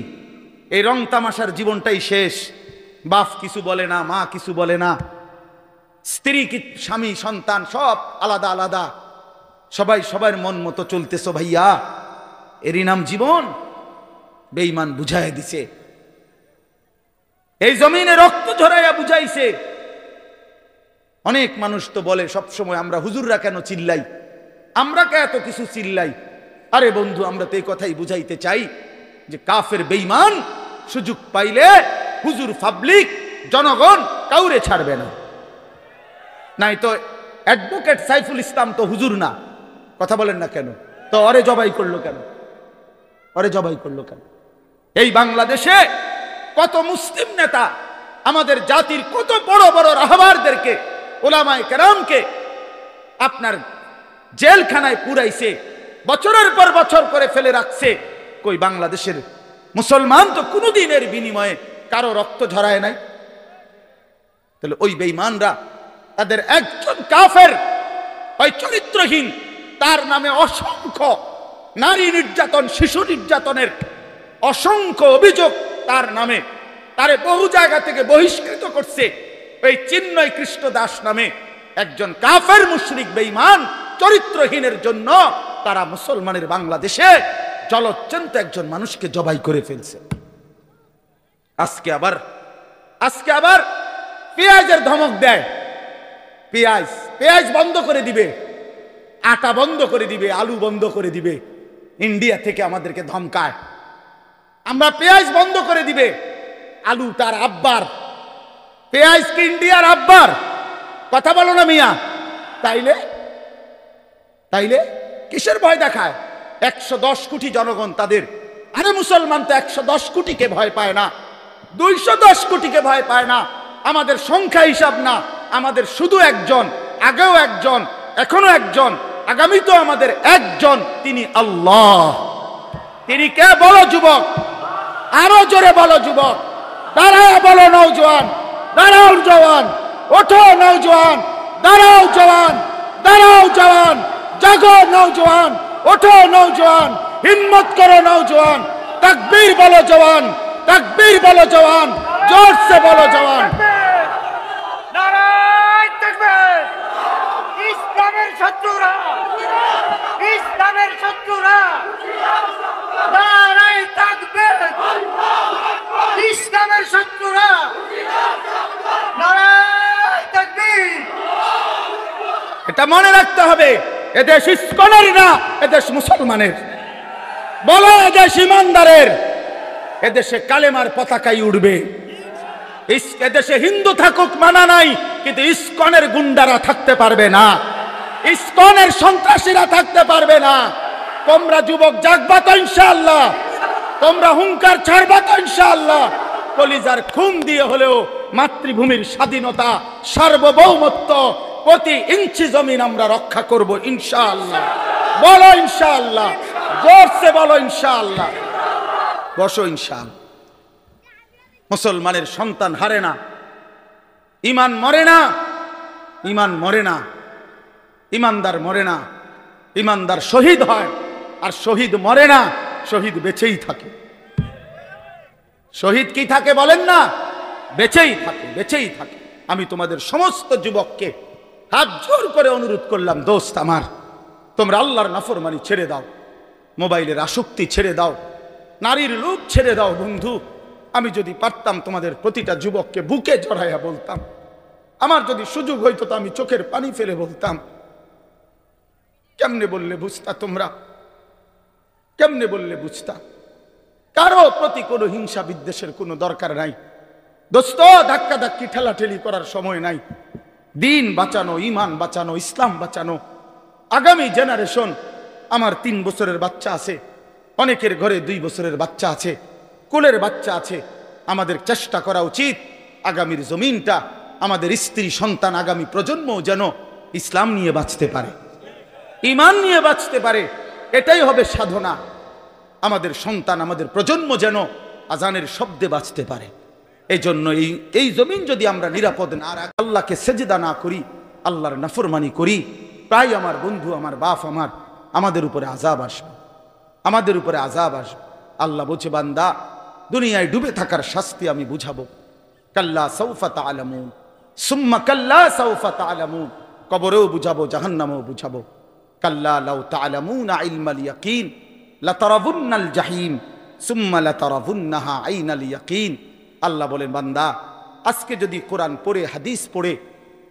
এই রং তামাশার জীবনটাই শেষ। বাপ কিছু বলে না, মা কিছু বলে না, স্ত্রী, স্বামী, সন্তান সব আলাদা আলাদা, সবাই সবার মন মতো চলতেছো। ভাইয়া, এরই নাম জীবন? বেঈমান বুঝায় দিছে, এই জমিনে রক্ত ঝরাইয়া বুঝাইছে। অনেক মানুষ তো বলে সবসময়, আমরা হুজুররা কেন চিল্লাই, আমরা কে এত কিছু চিল্লাই? আরে বন্ধু, আমরা তো এই কথাই বুঝাইতে চাই যে কাফের বেঈমান সুযোগ পাইলে হুজুর, পাবলিক, জনগণ কাউরে ছাড়বে না। নাই তো অ্যাডভোকেট সাইফুল ইসলাম তো হুজুর না, কথা বলেন না কেন? তো অরে জবাই করলো কেন? অরে জবাই করলো কেন? এই বাংলাদেশে কত মুসলিম নেতা আমাদের জাতির কত বড় বড় রাহবারদেরকে, ওলামায়ে কেরামকে আপনার জেলখানায় পুরাইছে, বছরের পর বছর করে ফেলে রাখছে। কই বাংলাদেশের মুসলমান তো কোনোদিনের বিনিময়ে কারো রক্ত ঝরায় নাই। তাহলে ওই বেঈমানরা, তাদের একজন কাফের, ওই চরিত্রহীন, তার নামে অসংখ্য নারী নির্যাতন, শিশু নির্যাতনের অসংখ্য অভিযোগ তার নামে, তারে বহু জায়গা থেকে বহিষ্কৃত করছে। ওই চিন্ময় কৃষ্ণ দাস নামে একজন কাফের মুশরিক বেঈমান চরিত্রহীনের জন্য তারা মুসলমানের বাংলাদেশে জলচ্যন্ত একজন মানুষকে জবাই করে ফেলছে। আজকে আবার পেঁয়াজের ধমক দেয়, পেঁয়াজ বন্ধ করে দিবে, আটা বন্ধ করে দিবে, আলু বন্ধ করে দিবে। ইন্ডিয়া থেকে আমাদেরকে ধমকায়, আমরা পেঁয়াজ বন্ধ করে দিবে। আলু তার আব্বার, পেঁয়াজ কি ইন্ডিয়ার আব্বার? কথা বলো না মিয়া। তাইলে কিসের ভয় দেখায়? 110 কোটি জনগণ তাদের। আরে মুসলমান তো 110 কোটিকে ভয় পায় না, 210 কোটিকে ভয় পায় না। আমাদের সংখ্যা হিসাব না, আমাদের শুধু একজন, আগেও একজন, এখনো একজন, আগামী তো আমাদের একজন, তিনি আল্লাহ। তিনি কে? বলো যুবক, আরো জোরে বলো যুবক, দাঁড়াও বলো নওজোয়ান, দাঁড়াও জওয়ান, ওঠো নওজোয়ান, দাঁড়াও জওয়ান, দাঁড়াও জওয়ান, জাগো নওজোয়ান, ওঠো নওজোয়ান, হিম্মত করো নওজোয়ান, তাকবীর বলো জওয়ান, তাকবীর বলো জওয়ান, জোর সে বলো জওয়ান। নারায়ে তাকবীর! ইসলামের শত্রুরা, ইসলামের শত্রুরা, নারায়ে তাকবীর! ইসলামের শত্রুরা, নারায়ে তাকবীর! এটা মনে রাখতে হবে, এদেশ ইসকনের না, এদেশ মুসলমানের। বলো এদেশ ইমানদারের, এদেশে কালেমার পতাকাই উড়বে। এদেশে হিন্দু থাকুক মানা নাই, কিন্তু ইসকনের গুন্ডারা থাকতে পারবে না, ইসকনের সন্ত্রাসীরা থাকতে পারবে না। তোমরা যুবক জাগবা তো ইনশাআল্লাহ, তোমরা হুঙ্কার ছাড়বা তো ইনশাআল্লাহ। কলিজার খুন দিয়ে হলেও মাতৃভূমির স্বাধীনতা, সার্বভৌমত্ব, প্রতি ইঞ্চি জমিন আমরা রক্ষা করব ইনশাআল্লাহ। বলো ইনশাআল্লাহ, জোরসে বলো ইনশাআল্লাহ। বসো ইনশাআল্লাহ। মুসলমানের সন্তান হারে না, ইমান মরে না, ইমান মরে না, ইমানদার মরে না, ইমানদার শহীদ হয়, আর শহীদ মরে না, শহীদ বেঁচেই থাকে। শহীদ কি থাকে বলেন না? বেঁচেই থাকে, বেঁচেই থাকে। আমি তোমাদের সমস্ত যুবককে হাত জোর করে অনুরোধ করলাম, দোস্ত আমার, তোমরা আল্লাহর নাফরমানি ছেড়ে দাও, মোবাইলের আসক্তি ছেড়ে দাও, নারীর লোভ ছেড়ে দাও। বন্ধু, আমি যদি পারতাম তোমাদের প্রতিটা যুবককে বুকে জড়াইয়া বলতাম, আমার যদি সুযোগ হইতো তো আমি চোখের পানি ফেলে বলতাম। কেমনে বললে বুঝতা তোমরা? কেমনে বললে বুঝতা? কারো প্রতি কোনো হিংসা বিদ্বেষের কোনো দরকার নাই দোস্ত। ধাক্কা ধাক্কি ঠেলাঠেলি করার সময় নাই। দিন বাঁচানো, ইমান বাঁচানো, ইসলাম বাঁচানো। আগামী জেনারেশন, আমার 3 বছরের বাচ্চা আছে, অনেকের ঘরে 2 বছরের বাচ্চা আছে, কোলের বাচ্চা আছে। আমাদের চেষ্টা করা উচিত আগামীর জমিনটা, আমাদের স্ত্রী সন্তান, আগামী প্রজন্মও যেন ইসলাম নিয়ে বাঁচতে পারে, ইমান নিয়ে বাঁচতে পারে। এটাই হবে সাধনা। আমাদের সন্তান, আমাদের প্রজন্ম যেন আজানের শব্দে বাঁচতে পারে। এই জন্য এই জমিন যদি আমরা নিরাপদ না রাখি, আল্লাহকে সেজদা না করি, আল্লাহর নাফরমানি করি, প্রায় আমার বন্ধু, আমার বাপ, আমাদের উপরে আযাব আসবে, আমাদের উপরে আযাব আসবে। আল্লাহ বলছে, বান্দা, দুনিয়ায় ডুবে থাকার শাস্তি আমি বুঝাবো। কাল্লা সাউফা তা'লামুন সুম্মা কাল্লা সাউফা তা'লামুন, কবরেও বুঝাবো, জাহান্নামেও বুঝাবো। কাল্লা লাউ তা'লামুনা ইলমাল ইয়াকিন লাতারাবুন্নাল জাহিম সুম্মা লাতারাবুন্নাহা আইনাল ইয়াকিন। আল্লাহ বলেন, বান্দা, আজকে যদি কোরআন পড়ে, হাদিস পড়ে,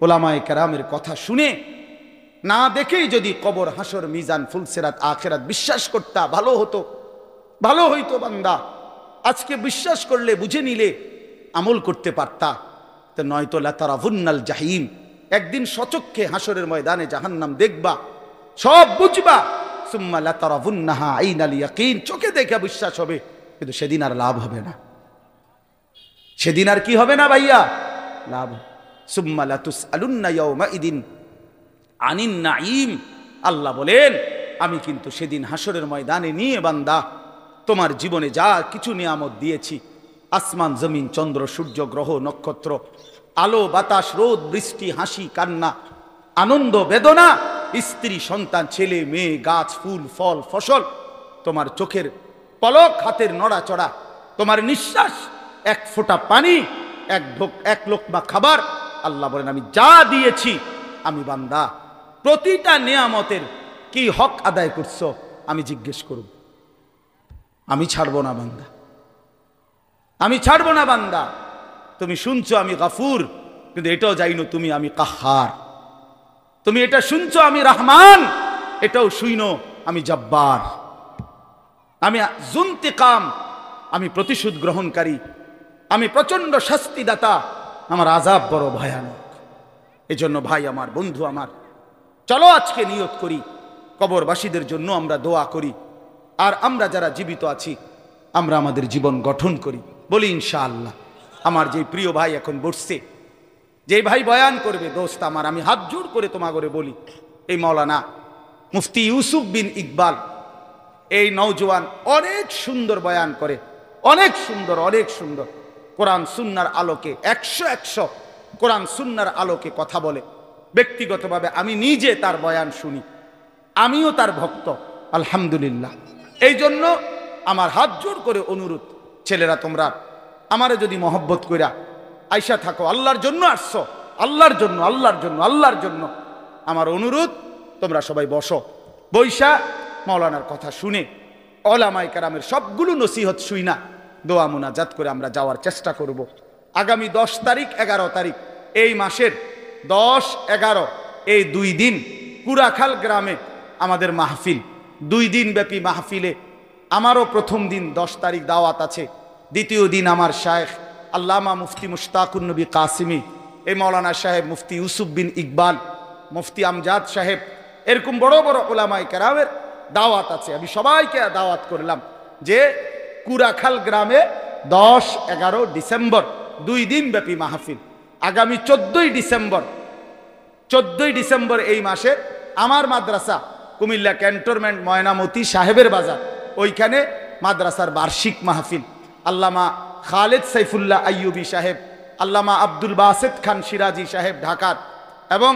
ওলামায়ে কেরামের কথা শুনে, না দেখেই যদি কবর, হাসর, মিজান, ফুলসিরাত, আখিরাত বিশ্বাস করতা, ভালো হতো, ভালো হইতো। বান্দা, আজকে বিশ্বাস করলে, বুঝে নিলে আমল করতে পারতা। তো নয়তো লাতারাবুন্নাল জাহিম, একদিন সচক্ষে হাসরের ময়দানে জাহান্নাম দেখবা, সব বুঝবা। সুম্মা লাতারাবুন্নাহা আইনাল ইয়াকিন, চোখে দেখে বিশ্বাস হবে, কিন্তু সেদিন আর লাভ হবে না। সেদিন আর কি হবে না ভাইয়া? লাভ। সুম্মা লাতুসআলুন্না ইয়াওমাইদিন আনিন নাঈম। আল্লাহ বলেন, আমি কিন্তু সেদিন হাসরের ময়দানে নিয়ে বান্দা তোমার জীবনে যা কিছু নিয়ামত দিয়েছি, আসমান, জমিন, চন্দ্র, সূর্য, গ্রহ, নক্ষত্র, আলো, বাতাস, রোদ, বৃষ্টি, হাসি, কান্না, আনন্দ, বেদনা, স্ত্রী, সন্তান, ছেলে, মেয়ে, গাছ, ফুল, ফল, ফসল, তোমার চোখের পলক, হাতের নড়াচড়া, তোমার নিঃশ্বাস, এক ফোঁটা পানি, এক লোকমা খাবার। আল্লাহ বলেন, আমি যা দিয়েছি, আমি বান্দা প্রতিটা নিয়ামতের কি হক আদায় করছো আমি জিজ্ঞেস করব। আমি ছাড়বো না বান্দা, আমি ছাড়বো না বান্দা। তুমি শুনছো আমি গাফুর, কিন্তু এটাও জানো তুমি আমি কাহার। তুমি এটা শুনছো আমি রহমান, এটাও শুইনো আমি জব্বার। আমি জুন্তিকাম, আমি প্রতিশোধ গ্রহণকারী, আমি প্রচন্ড শাস্তিদাতা, আমার আযাব বড় ভয়ানক। এজন্য ভাই আমার, বন্ধু আমার, চলো আজকে নিয়ত করি, কবরবাসীদের জন্য আমরা দোয়া করি, আর আমরা যারা জীবিত আছি আমরা আমাদের জীবন গঠন করি। বলি ইনশাআল্লাহ। আমার যে প্রিয় ভাই এখন বসছে, যে ভাই বয়ান করবে, দোস্ত আমার, আমি হাত জোড় করে তোমাগরে বলি, এই মাওলানা মুফতি ইউসুফ বিন ইকবাল, এই নওজোয়ান অনেক সুন্দর বয়ান করে, অনেক সুন্দর, অনেক সুন্দর। কোরআন সুন্নাহর আলোকে 100 কোরআন সুন্নাহর আলোকে কথা বলে। ব্যক্তিগতভাবে আমি নিজে তার বয়ান শুনি, আমিও তার ভক্ত, আলহামদুলিল্লাহ। এই জন্য আমার হাত জোড় করে অনুরোধ, ছেলেরা তোমরা আমারে যদি মহব্বত কইরা আইসা থাকো, আল্লাহর জন্য আসছো, আল্লাহর জন্য, আল্লাহর জন্য, আল্লাহর জন্য, আমার অনুরোধ, তোমরা সবাই বসো, বৈশা মাওলানার কথা শুনে ওলামায়ে কেরামের সবগুলো নসিহত শুই না, দোয়া মুনাজাত করে আমরা যাওয়ার চেষ্টা করব। আগামী 10 তারিখ, 11 তারিখ, এই মাসের 10, 11 এই 2 দিন কুরাখাল গ্রামে আমাদের মাহফিল, 2 দিন ব্যাপী মাহফিলে আমারও প্রথম দিন 10 তারিখ দাওয়াত আছে, দ্বিতীয় দিন আমার শায়েখ আল্লামা মুফতি মুশতাকুন নবী কাসিমি, এই মাওলানা সাহেব মুফতি ইউসুফ বিন ইকবাল, মুফতি আমজাদ সাহেব, এরকম বড় বড় ওলামায়ে কেরামের দাওয়াত আছে। আমি সবাইকে দাওয়াত করলাম যে কুরাখাল গ্রামে 10, 11 ডিসেম্বর 2 দিন ব্যাপী মাহফিল। আগামী 14 ডিসেম্বর এই মাসে আমার মাদ্রাসা কুমিল্লা ক্যান্টনমেন্ট ময়নামতি সাহেবের বাজার, ওইখানে মাদ্রাসার বার্ষিক মাহফিল। আল্লামা খালেদ সাইফুল্লাহ আইয়ুবী সাহেব, আল্লামা আব্দুল বাসেত খান সিরাজি সাহেব ঢাকার, এবং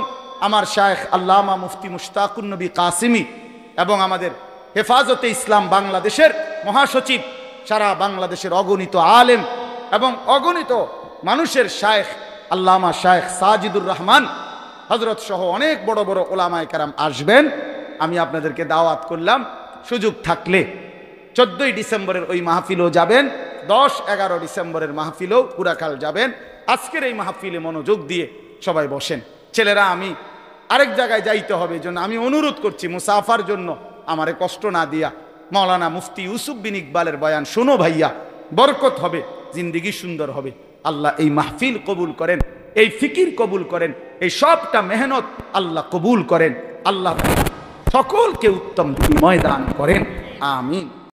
আমার শায়েখ আল্লামা মুফতি মুশতাকুন নবী কাসিমি, এবং আমাদের হেফাজতে ইসলাম বাংলাদেশের মহাসচিব, সারা বাংলাদেশের অগণিত আলেম এবং অগণিত মানুষের শায়েখ আল্লামা শায়েখ সাজিদুর রহমান হযরত সহ অনেক বড় বড় ওলামায়ে কেরাম আসবেন। আমি আপনাদেরকে দাওয়াত করলাম, সুযোগ থাকলে 14ই ডিসেম্বরের ওই মাহফিলও যাবেন, 10-11 ডিসেম্বরের মাহফিলও পুরাকাল যাবেন। আজকের এই মাহফিলে মনোযোগ দিয়ে সবাই বসেন। ছেলেরা, আমি আরেক জায়গায় যাইতে হবে, জন্য আমি অনুরোধ করছি মুসাফার জন্য আমারে কষ্ট না দিয়া মাওলানা মুফতি ইউসুফ বিন ইকবালের বয়ান শোনো ভাইয়া, বরকত হবে, জিন্দেগি সুন্দর হবে। আল্লাহ এই মাহফিল কবুল করেন, এই ফিকির কবুল করেন, এই সবটা মেহনত আল্লাহ কবুল করেন। আল্লাহ সকলকে উত্তম বিনিময় দান করেন। আমিন।